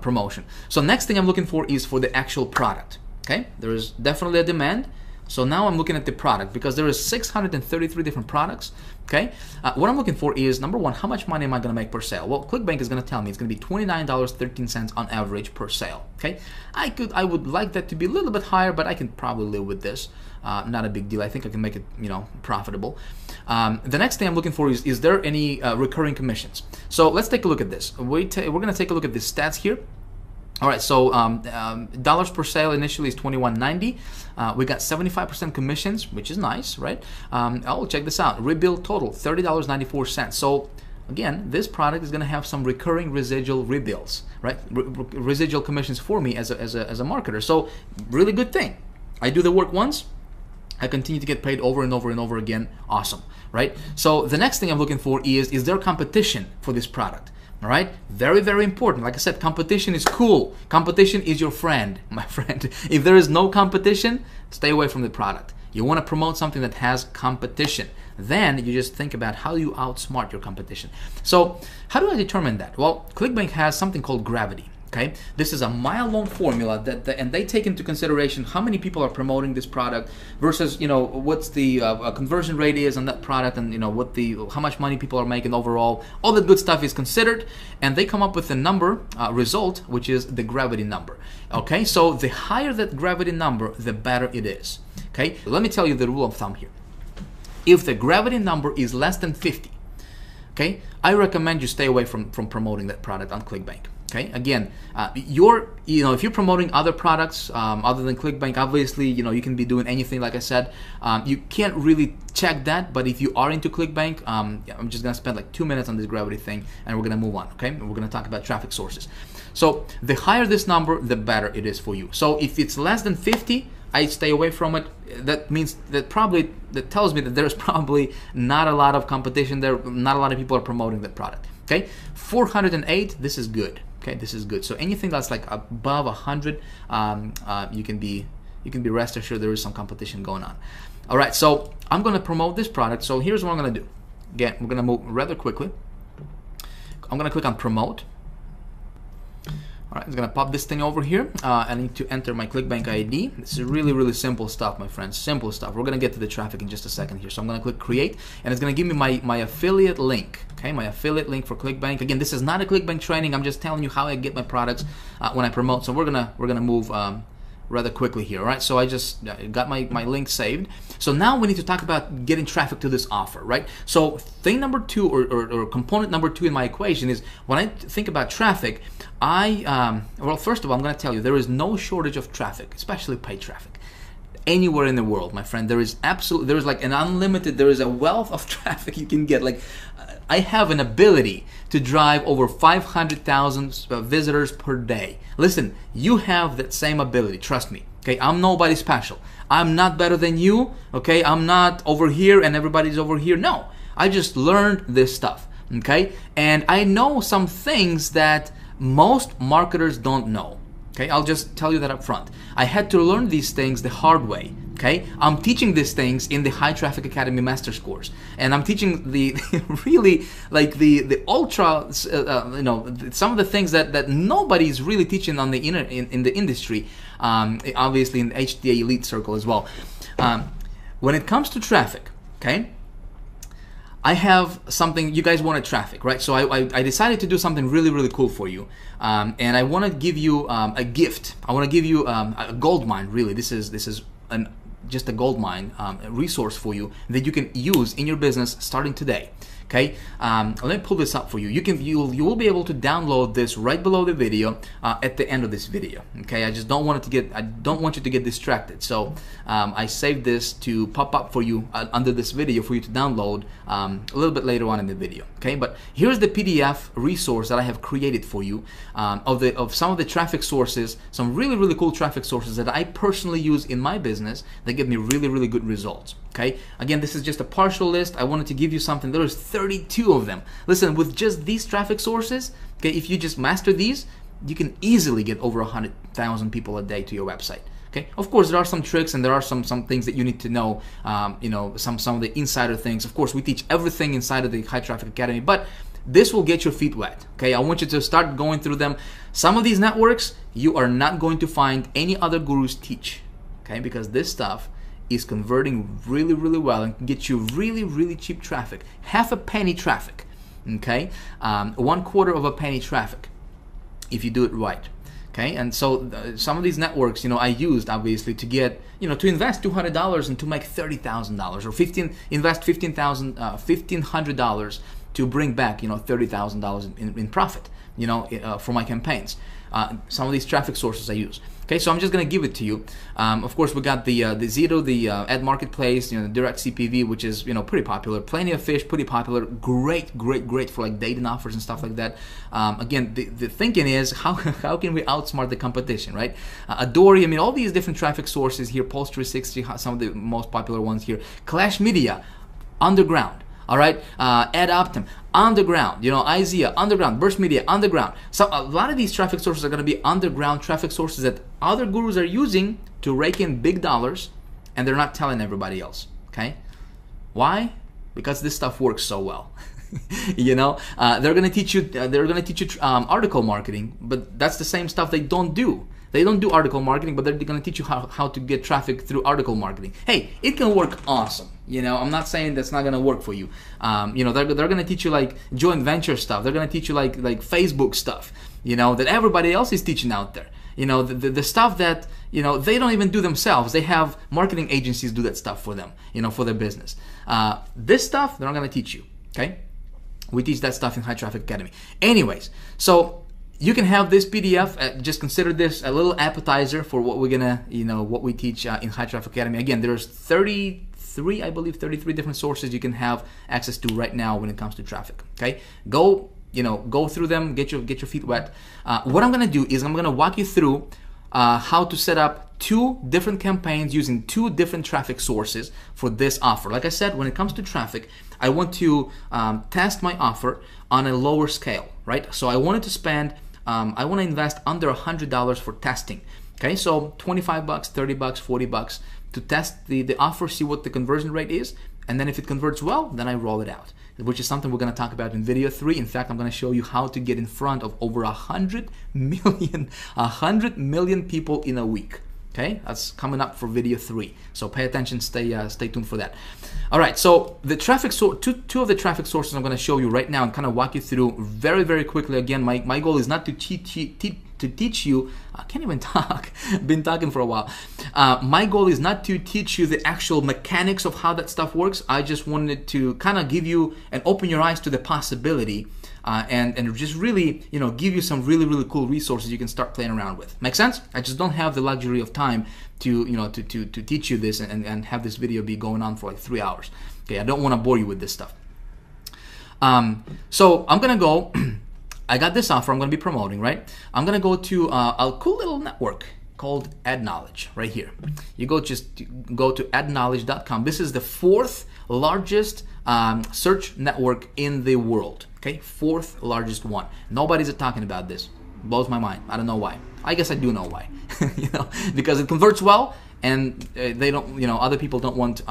promotion. So next thing I'm looking for is for the actual product. Okay, there is definitely a demand. So now I'm looking at the product because there is 633 different products. Okay, what I'm looking for is number one, how much money am I going to make per sale? Well, ClickBank is going to tell me it's going to be $29.13 on average per sale. Okay, I would like that to be a little bit higher, but I can probably live with this. Not a big deal. I think I can make it, you know, profitable. The next thing I'm looking for is there any recurring commissions? So let's take a look at this. We're going to take a look at the stats here. All right, so dollars per sale initially is $21.90. We got 75% commissions, which is nice, right? Oh, check this out. Rebuild total, $30.94. So again, this product is going to have some recurring residual rebuilds, right? Residual commissions for me as a marketer. So really good thing. I do the work once, I continue to get paid over and over and over again. Awesome, right? So the next thing I'm looking for is there competition for this product? All right, very, very important. Like I said, competition is cool. Competition is your friend, my friend. If there is no competition, stay away from the product. You want to promote something that has competition. Then you just think about how you outsmart your competition. So how do I determine that? Well, ClickBank has something called gravity. Okay, this is a mile-long formula and they take into consideration how many people are promoting this product versus, you know, what's the conversion rate is on that product, and you know how much money people are making overall. All that good stuff is considered, and they come up with a number result, which is the gravity number. Okay, so the higher that gravity number, the better it is. Okay, let me tell you the rule of thumb here. If the gravity number is less than 50, okay, I recommend you stay away from promoting that product on ClickBank. Okay, again, if you're promoting other products other than ClickBank, obviously, you know, you can be doing anything. Like I said, you can't really check that, but if you are into ClickBank, I'm just gonna spend like 2 minutes on this gravity thing, and we're gonna move on. Okay, and we're gonna talk about traffic sources. So the higher this number, the better it is for you. So if it's less than 50, I stay away from it. That means that tells me that there's probably not a lot of competition there. Not a lot of people are promoting that product. Okay, 408. This is good. Okay, this is good. So anything that's like above 100, you can be rest assured there is some competition going on. All right, so I'm going to promote this product. So here's what I'm going to do. Again, we're going to move rather quickly. I'm going to click on promote. All right, it's going to pop this thing over here. I need to enter my ClickBank ID. This is really, really simple stuff, my friends. Simple stuff. We're going to get to the traffic in just a second here. So I'm going to click create, and it's going to give me my affiliate link. Okay, my affiliate link for ClickBank. Again, this is not a ClickBank training. I'm just telling you how I get my products when I promote. So we're gonna move rather quickly here. All right, so I just got my link saved. So now we need to talk about getting traffic to this offer, right? So thing number two, or component number two in my equation is when I think about traffic, well, first of all, I'm going to tell you there is no shortage of traffic, especially paid traffic. Anywhere in the world, my friend, there is like an unlimited, there is a wealth of traffic you can get. Like, I have an ability to drive over 500,000 visitors per day. Listen, you have that same ability, trust me. Okay, I'm nobody special. I'm not better than you. Okay, I'm not over here and everybody's over here. No, I just learned this stuff. Okay, and I know some things that most marketers don't know. Okay, I'll just tell you that up front. I had to learn these things the hard way. Okay, I'm teaching these things in the High Traffic Academy Master's course, and I'm teaching the really like the ultra, some of the things that nobody's really teaching on the in the industry. Obviously in the HTA Elite Circle as well. When it comes to traffic, okay, I have something. You guys wanted traffic, right? So I decided to do something really, really cool for you, and I want to give you a gift. I want to give you a gold mine. Really, this is just a gold mine resource for you that you can use in your business starting today. Okay, let me pull this up for you. You will be able to download this right below the video at the end of this video. Okay, I don't want you to get distracted. So I saved this to pop up for you under this video for you to download a little bit later on in the video. Okay, but here's the PDF resource that I have created for you of some of the traffic sources, some really, really cool traffic sources that I personally use in my business that give me really, really good results. Okay, again, this is just a partial list. I wanted to give you something. There is 32 of them. Listen, with just these traffic sources, okay, if you just master these, you can easily get over 100,000 people a day to your website. Okay, of course there are some tricks and there are some things that you need to know, you know, some of the insider things. Of course, we teach everything inside of the High Traffic Academy, but this will get your feet wet. Okay, I want you to start going through them. Some of these networks you are not going to find any other gurus teach. Okay, because this stuff is converting really, really well and can get you really, really cheap traffic. Half a penny traffic. Okay, 1/4 of a penny traffic if you do it right. Okay, and so some of these networks, you know, I used obviously to get, you know, to invest $200 and to make $30,000, or invest $1,500 to bring back, you know, $30,000 in profit, you know, for my campaigns. Some of these traffic sources I use. Okay, so I'm just gonna give it to you. Of course, we got the Zito, the ad marketplace, you know, the direct CPV, which is, you know, pretty popular. Plenty of Fish, pretty popular. Great for like dating offers and stuff like that. Again, the thinking is how can we outsmart the competition, right? Adori, I mean, all these different traffic sources here. Post 360, some of the most popular ones here. Clash Media, underground. All right, Ad Optim, underground, you know, IZEA, underground, Burst Media, underground. So a lot of these traffic sources are going to be underground traffic sources that other gurus are using to rake in big dollars, and they're not telling everybody else. Okay, Because this stuff works so well. You know, they're going to teach you. Article marketing, but that's the same stuff they don't do. They don't do article marketing, but they're going to teach you how to get traffic through article marketing. Hey, it can work awesome. You know, I'm not saying that's not going to work for you. You know, they're going to teach you like joint venture stuff. They're going to teach you like Facebook stuff, you know, that everybody else is teaching out there. You know, the stuff that, you know, they don't even do themselves. They have marketing agencies do that stuff for them, you know, for their business. This stuff, they're not going to teach you, okay? We teach that stuff in High Traffic Academy. Anyways, so you can have this PDF. Just consider this a little appetizer for what we're gonna, you know, what we teach in High Traffic Academy. Again, there's 33, I believe, 33 different sources you can have access to right now when it comes to traffic. Okay, go through them, get your feet wet. What I'm gonna do is I'm gonna walk you through how to set up 2 different campaigns using 2 different traffic sources for this offer. Like I said, when it comes to traffic, I want to test my offer on a lower scale, right? So I wanted to spend, I want to invest under $100 for testing. Okay, so $25, $30, $40 to test the offer, see what the conversion rate is, and then if it converts well, then I roll it out, which is something we're going to talk about in video 3. In fact, I'm going to show you how to get in front of over 100 million people in a week. Okay, that's coming up for video 3. So pay attention, stay tuned for that. All right, so the traffic source, two of the traffic sources I'm going to show you right now and kind of walk you through very, very quickly. Again, my goal is not to teach you. I can't even talk. Been talking for a while. My goal is not to teach you the actual mechanics of how that stuff works. I just wanted to kind of give you and open your eyes to the possibility. And just really, you know, give you some really, really cool resources you can start playing around with. Make sense? I just don't have the luxury of time to, you know, to teach you this and have this video be going on for like 3 hours. Okay, I don't want to bore you with this stuff. So I'm gonna go. I got this offer I'm gonna be promoting, right? I'm gonna go to a cool little network called AdKnowledge right here. You go to adknowledge.com. This is the 4th largest search network in the world. Okay, 4th largest one. Nobody's talking about this. Blows my mind. I don't know why. I guess I do know why. You know, because it converts well, and they don't. You know, other people don't want.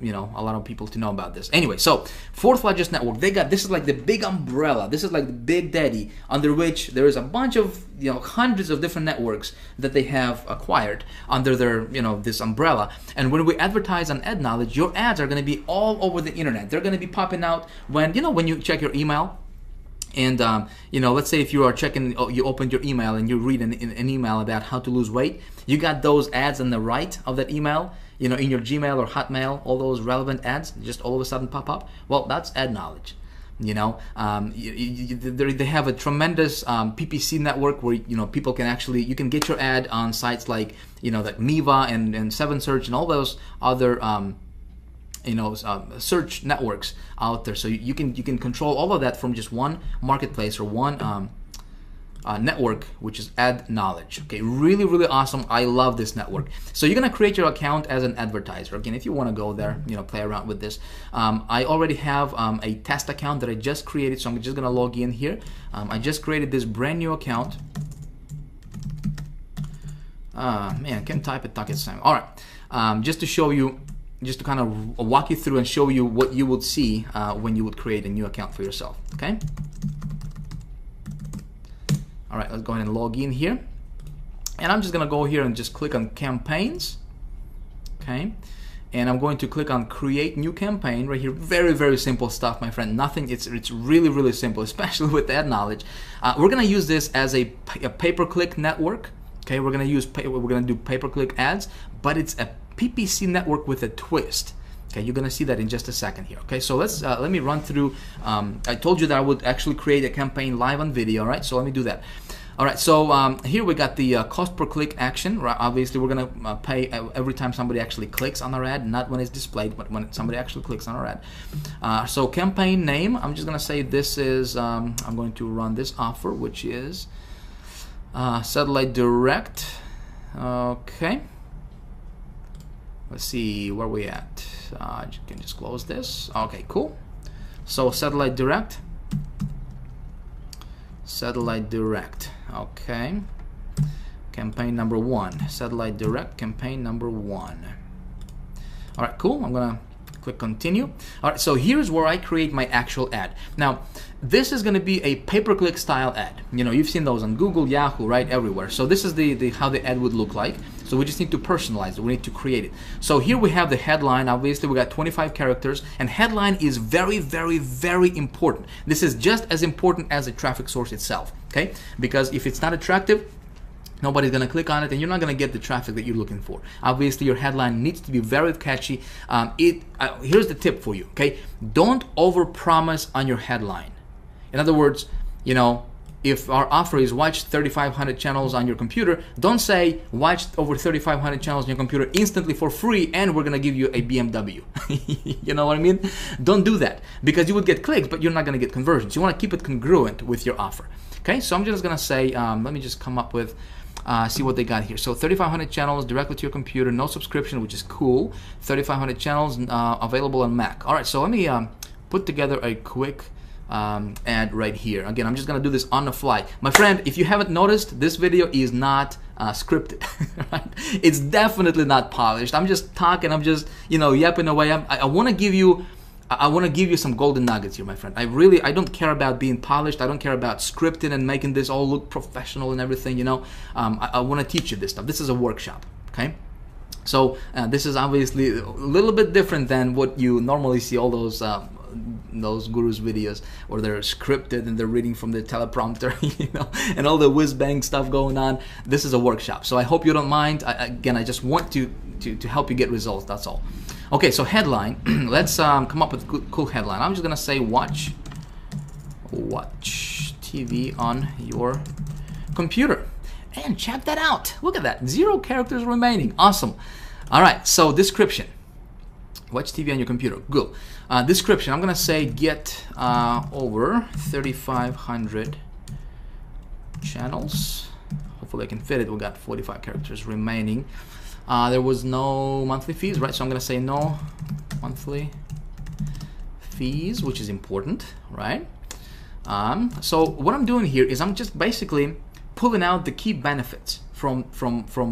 You know, a lot of people to know about this. Anyway, so 4th largest network. They got, this is like the big umbrella. This is like the big daddy under which there is a bunch of, you know, hundreds of different networks that they have acquired under their, you know, this umbrella. And when we advertise on AdKnowledge, your ads are going to be all over the internet. They're going to be popping out when, you know, when you check your email. And you know, let's say if you are checking, you opened your email and you read an email about how to lose weight, you got those ads on the right of that email, you know, in your Gmail or Hotmail, all those relevant ads just all of a sudden pop up. Well, that's AdKnowledge. You know, they have a tremendous PPC network where, you know, people can actually, you can get your ad on sites like, you know, like Miva and 7Search and all those other you know, search networks out there. So you can control all of that from just one marketplace or one network, which is AdKnowledge. Okay, really, really awesome. I love this network. So you're gonna create your account as an advertiser. Again, if you want to go there, you know, play around with this. I already have a test account that I just created, so I'm just gonna log in here. I just created this brand new account. Man, I can't type it, talk it same. All right, just to show you, just to kind of walk you through and show you what you would see when you would create a new account for yourself, okay? All right, let's go ahead and log in here. And I'm just gonna go here and just click on campaigns, okay? And I'm going to click on create new campaign right here. Very, very simple stuff, my friend. Nothing, it's really, really simple, especially with that knowledge. We're gonna use this as a pay-per-click network. Okay, we're gonna do pay-per-click ads, but it's a PPC network with a twist. Okay, you're gonna see that in just a second here. Okay, so let's let me run through. I told you that I would actually create a campaign live on video. All right, so let me do that. All right, so here we got the cost per click action. Right? Obviously, we're gonna pay every time somebody actually clicks on our ad, not when it's displayed, but when somebody actually clicks on our ad. So campaign name, I'm just gonna say this is. I'm going to run this offer, which is satellite direct. Okay. Let's see where we at. You can just close this. Okay, cool. So satellite direct. Satellite direct. Okay. Campaign number 1. Satellite direct. Campaign number 1. All right, cool. I'm gonna click continue. All right, so here's where I create my actual ad. Now, this is going to be a pay-per-click style ad. You know, you've seen those on Google, Yahoo, right, everywhere. So this is the how the ad would look like. So we just need to personalize it. We need to create it. So here we have the headline. Obviously, we got 25 characters, and headline is very, very, very important. This is just as important as the traffic source itself. Okay, because if it's not attractive, nobody's gonna click on it, and you're not gonna get the traffic that you're looking for. Obviously, your headline needs to be very catchy. Here's the tip for you. Okay, don't overpromise on your headline. In other words, you know, if our offer is watch 3,500 channels on your computer, don't say watch over 3,500 channels on your computer instantly for free, and we're gonna give you a BMW. You know what I mean? Don't do that, because you would get clicks, but you're not gonna get conversions. You wanna keep it congruent with your offer. Okay, so I'm just gonna say, let me just come up with, see what they got here. So 3,500 channels directly to your computer, no subscription, which is cool. 3,500 channels available on Mac. All right, so let me put together a quick ad right here. Again, I'm just gonna do this on the fly. My friend, if you haven't noticed, this video is not scripted. Right? It's definitely not polished. I'm just talking, I'm just, you know, yapping away. I wanna give you some golden nuggets here, my friend. I don't care about being polished. I don't care about scripting and making this all look professional and everything, you know. I want to teach you this stuff. This is a workshop, okay? So this is obviously a little bit different than what you normally see all those gurus videos where they're scripted and they're reading from the teleprompter, you know, and all the whiz-bang stuff going on. This is a workshop, so I hope you don't mind. Again, I just want to help you get results, that's all. Okay, so headline. Let's come up with a cool headline. I'm just gonna say watch TV on your computer. And check that out. Look at that. 0 characters remaining. Awesome. All right, so description. Watch TV on your computer. Good. Description. I'm gonna say get over 3,500 channels. Hopefully I can fit it. We got 45 characters remaining. There was no monthly fees, right? So I'm gonna say no monthly fees, which is important, right? So what I'm doing here is I'm just basically pulling out the key benefits from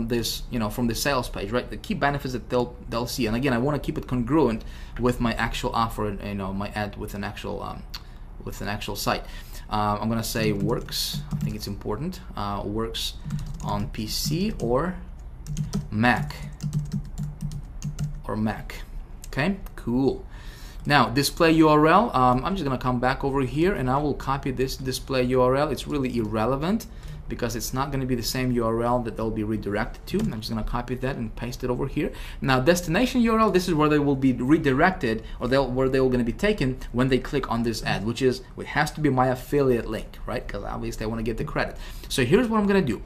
this, you know, from the sales page, right? The key benefits that they'll see. And again, I want to keep it congruent with my actual offer, and, you know, my ad with an actual site. I'm gonna say works. I think it's important. Works on PC or Mac. Okay, cool. Now display URL. I'm just gonna come back over here and I will copy this display URL. It's really irrelevant because it's not going to be the same URL that they'll be redirected to. I'm just going to copy that and paste it over here. Now destination URL, this is where they will be redirected, or where they will going to be taken when they click on this ad, which is, it has to be my affiliate link, right? Because obviously I want to get the credit. So here's what I'm going to do.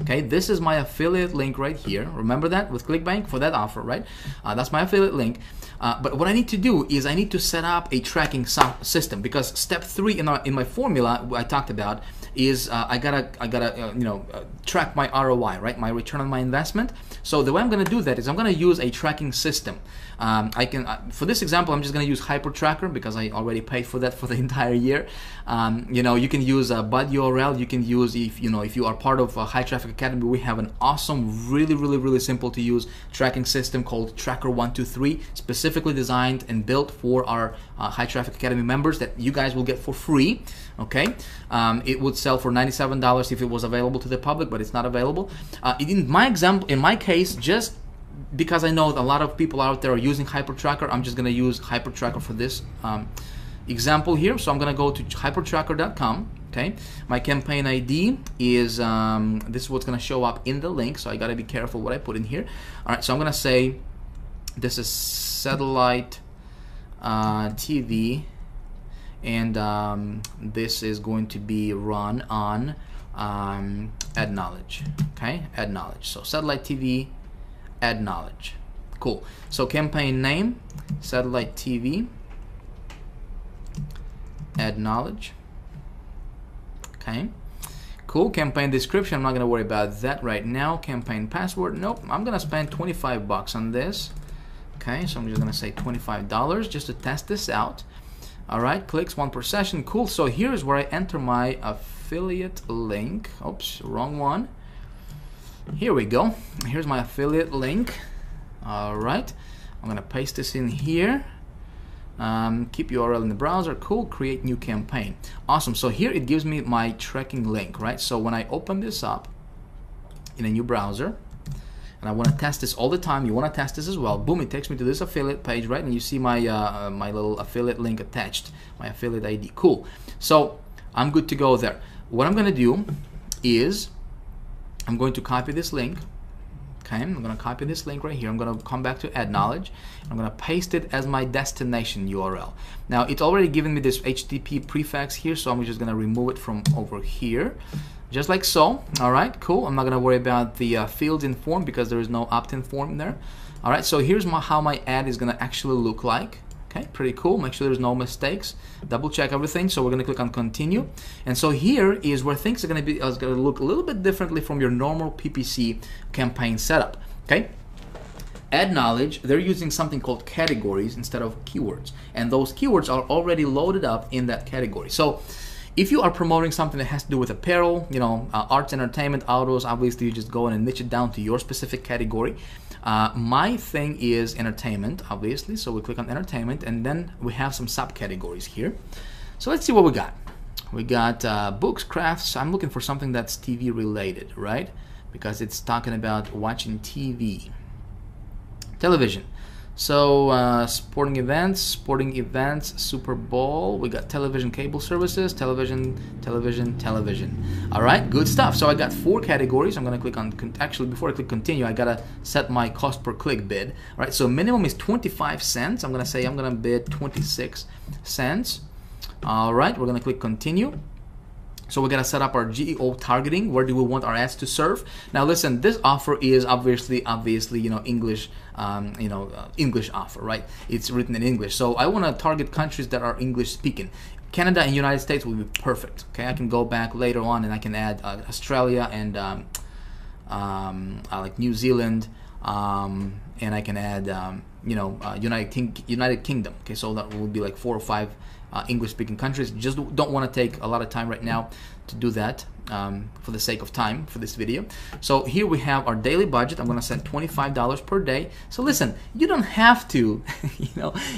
Okay, this is my affiliate link right here. Remember that with ClickBank for that offer, right? That's my affiliate link. But what I need to do is I need to set up a tracking system, because step 3 in my formula I talked about is I gotta track my ROI, right? My return on my investment. So the way I'm gonna do that is I'm gonna use a tracking system. For this example, I'm just gonna use HyperTracker because I already paid for that for the entire year. You can use a bud URL. You can use, if you are part of high traffic Traffic Academy, we have an awesome, really simple to use tracking system called Tracker 123, specifically designed and built for our High Traffic Academy members that you guys will get for free. Okay, it would sell for $97 if it was available to the public, but it's not available. In my case, just because I know a lot of people out there are using HyperTracker, I'm just going to use HyperTracker for this example here. So I'm going to go to hypertracker.com. Okay, my campaign ID is this is what's going to show up in the link, so I got to be careful what I put in here. All right, so I'm going to say this is satellite TV, and this is going to be run on Ad Knowledge. Okay, Ad Knowledge. So satellite TV, Ad Knowledge. Cool. So campaign name, satellite TV, Ad Knowledge. Okay, cool. Campaign description, I'm not gonna worry about that right now. Campaign password, nope. I'm gonna spend 25 bucks on this. Okay, so I'm just gonna say $25 just to test this out. All right, clicks 1 per session. Cool. So here's where I enter my affiliate link. Oops, wrong one. Here we go. Here's my affiliate link. All right, I'm gonna paste this in here. Keep URL in the browser. Cool. Create new campaign. Awesome. So here it gives me my tracking link, right? So when I open this up in a new browser and I want to test this all the time, you want to test this as well, boom, it takes me to this affiliate page, right? And you see my my little affiliate link attached, my affiliate ID. Cool. So I'm good to go there. What I'm going to do is I'm going to copy this link. Okay, I'm going to copy this link right here. I'm going to come back to Ad Knowledge. I'm going to paste it as my destination URL. Now, it's already given me this HTTP prefix here, so I'm just going to remove it from over here, just like so. All right, cool. I'm not going to worry about the fields in form because there is no opt-in form there. All right, so here's how my ad is going to actually look like. Okay, pretty cool. Make sure there's no mistakes. Double check everything. So we're going to click on continue. And so here is where things are going to look a little bit differently from your normal PPC campaign setup. Okay. Ad Knowledge, they're using something called categories instead of keywords. And those keywords are already loaded up in that category. So if you are promoting something that has to do with apparel, you know, arts, entertainment, autos, obviously you just go in and niche it down to your specific category. My thing is entertainment, obviously, so we click on entertainment, and then we have some subcategories here. So let's see what we got. We got books, crafts. I'm looking for something that's TV related, right? Because it's talking about watching TV. Television. So sporting events, Super Bowl. We got television, cable services, television. All right, good stuff. So I got 4 categories. I'm gonna click on, actually before I click continue, I gotta set my cost per click bid. All right, so minimum is 25 cents. I'm gonna say I'm gonna bid 26 cents. All right, we're gonna click continue. So we're gonna set up our GEO targeting. Where do we want our ads to serve? Now listen, this offer is obviously you know, English, English offer, right? It's written in English. So I want to target countries that are English speaking. Canada and United States will be perfect. Okay, I can go back later on and I can add Australia and like New Zealand, and I can add United Kingdom. Okay, so that will be like 4 or 5 English-speaking countries. Just don't want to take a lot of time right now to do that for the sake of time for this video. So here we have our daily budget. I'm going to set $25 per day. So listen, you don't have to,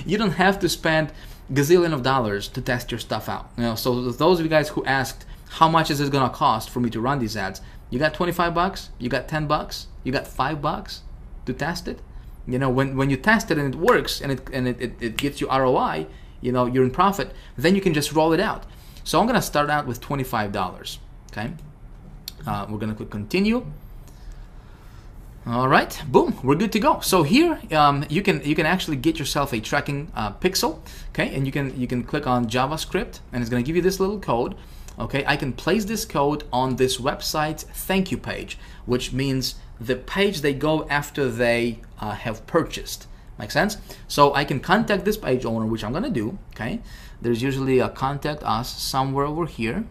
you don't have to spend gazillion of dollars to test your stuff out. So those of you guys who asked how much is it going to cost for me to run these ads, you got 25 bucks, you got 10 bucks, you got 5 bucks to test it. When you test it and it works and it gets you ROI, you're in profit, then you can just roll it out. So I'm gonna start out with $25. Okay, we're gonna click continue. All right, boom, we're good to go. So here you can actually get yourself a tracking pixel. Okay, and you can click on JavaScript, and it's gonna give you this little code. Okay, I can place this code on this website's thank you page, which means the page they go after they have purchased. Make sense? So I can contact this page owner, which I'm gonna do. Okay, there's usually a contact us somewhere over here.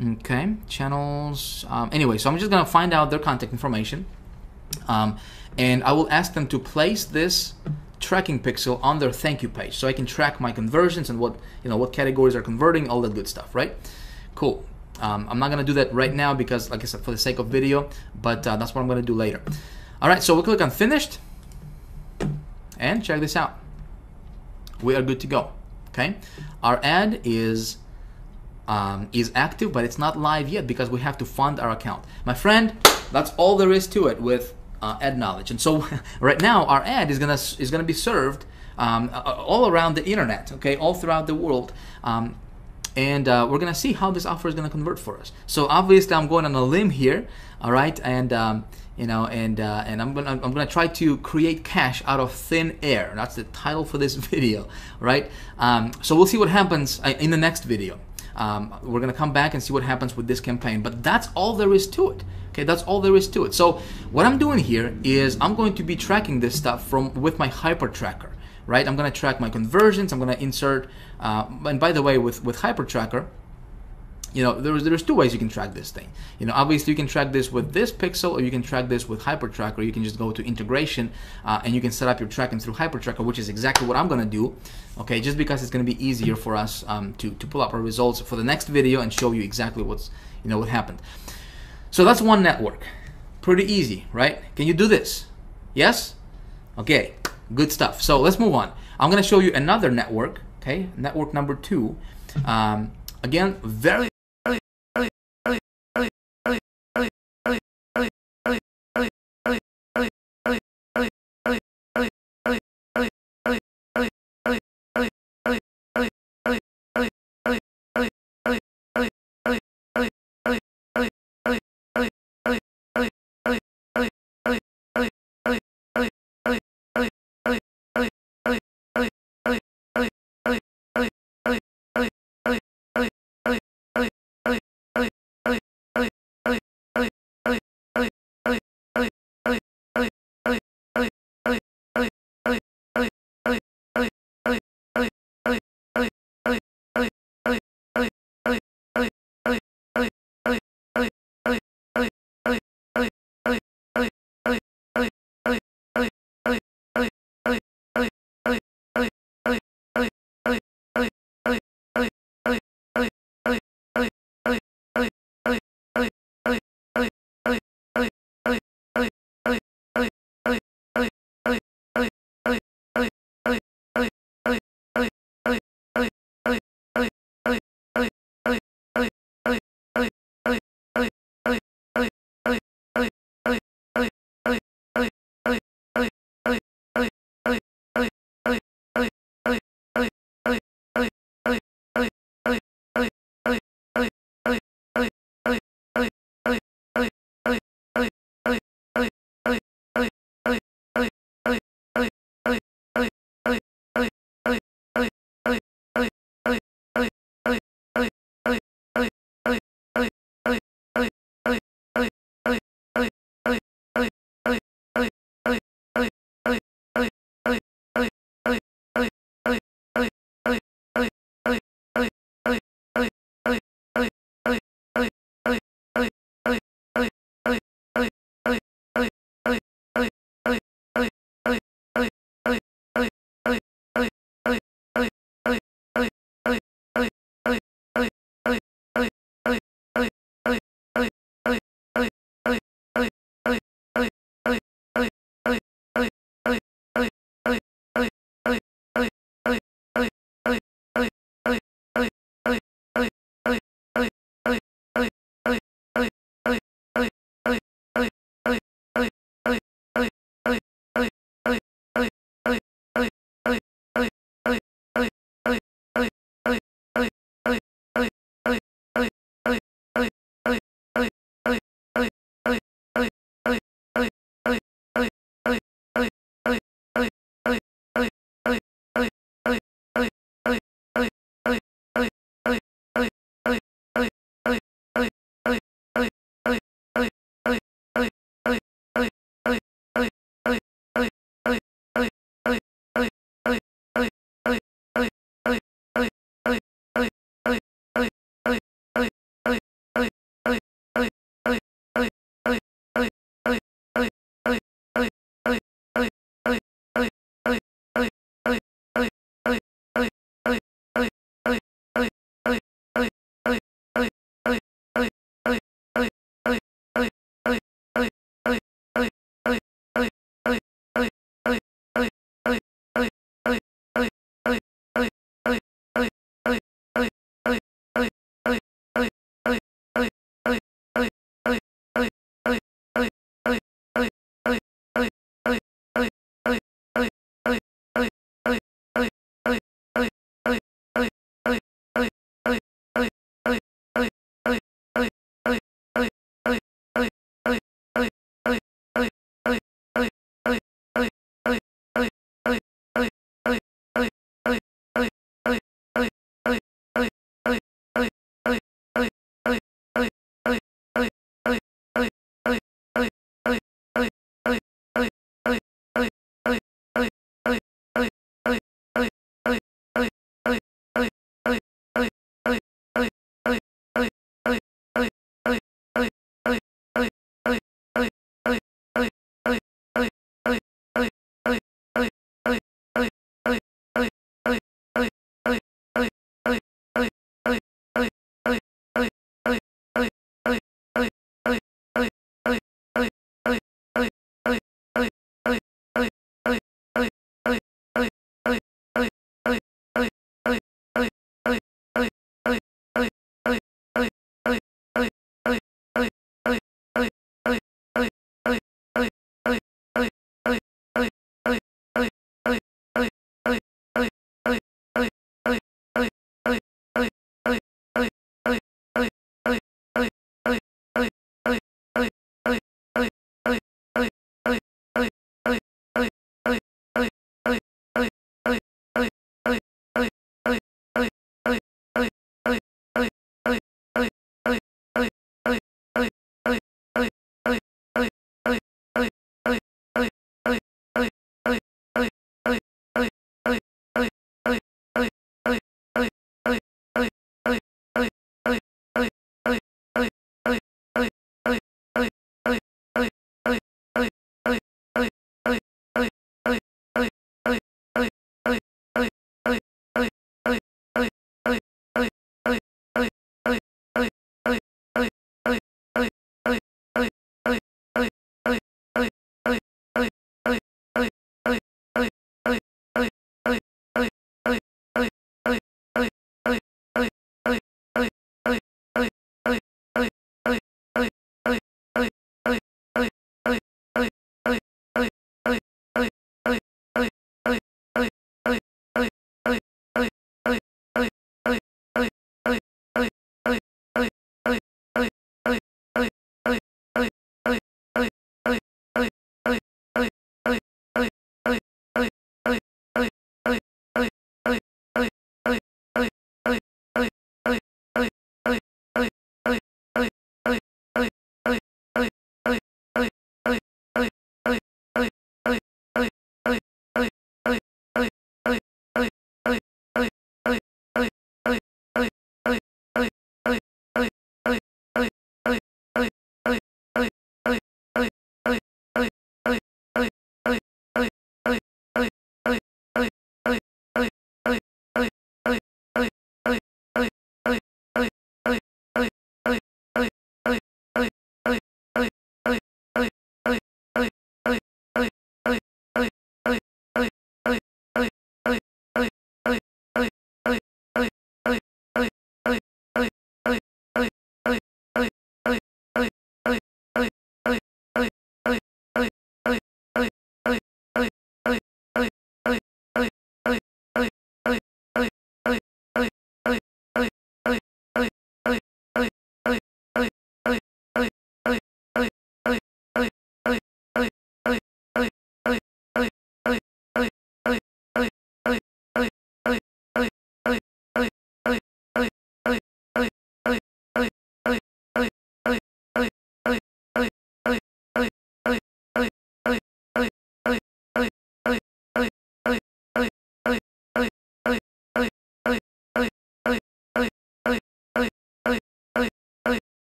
Okay, channels. Anyway, so I'm just gonna find out their contact information, and I will ask them to place this tracking pixel on their thank you page, so I can track my conversions and what categories are converting, all that good stuff, right? Cool. I'm not gonna do that right now because, like I said, for the sake of video, but that's what I'm gonna do later. All right, so we'll click on finished, and check this out. We are good to go. Okay, our ad is active, but it's not live yet because we have to fund our account. My friend, that's all there is to it with ad knowledge. And so right now our ad is gonna be served all around the internet, okay, all throughout the world, and we're gonna see how this offer is gonna convert for us. So obviously I'm going on a limb here, all right, and you know, and I'm gonna try to create cash out of thin air. That's the title for this video, right? So we'll see what happens in the next video. We're gonna come back and see what happens with this campaign, but that's all there is to it. Okay, that's all there is to it. So what I'm doing here is I'm going to be tracking this stuff with my hyper tracker, right? I'm gonna track my conversions. I'm gonna insert, and by the way, with hyper tracker, you know, there's two ways you can track this thing. You know, obviously you can track this with this pixel, or you can track this with hyper tracker. You can just go to integration and you can set up your tracking through hyper tracker, which is exactly what I'm gonna do. Okay, just because it's gonna be easier for us to pull up our results for the next video and show you exactly what happened. So that's one network. Pretty easy, right? Can you do this? Yes? Okay, good stuff. So let's move on. I'm gonna show you another network, okay? Network number 2. Again, very